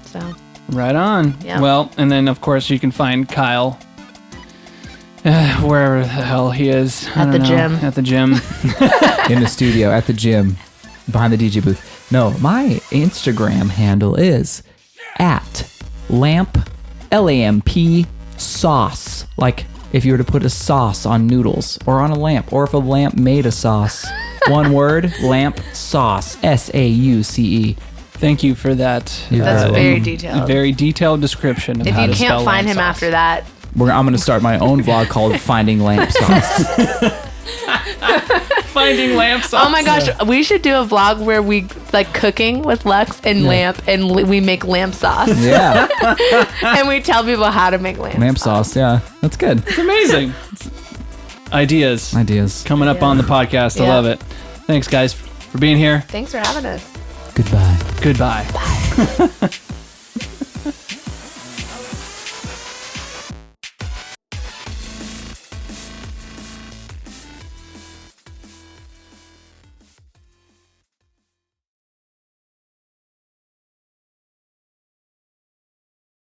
So, Right on. Yeah. Well, and then of course you can find Kyle wherever the hell he is. I At don't the know. gym. At the gym. In the studio, at the gym, behind the DJ booth. No, my Instagram handle is @lamp, LAMP sauce. Like if you were to put a sauce on noodles or on a lamp, or if a lamp made a sauce. One word, lamp sauce, SAUCE. Thank you for that. that's very detailed. Very detailed description of If how you to spell can't find lamb him sauce. after that, I'm going to start my own vlog called Finding Lamp Sauce. Finding lamp sauce. oh my gosh, we should do a vlog where we like cooking with Lux and Lamp and we make lamp sauce. Yeah, And we tell people how to make lamp, lamp sauce. Yeah, that's good. It's amazing. Ideas coming up Yeah. on the podcast. I Yeah. love it. Thanks, guys, for being here. Thanks for having us. Goodbye. Goodbye.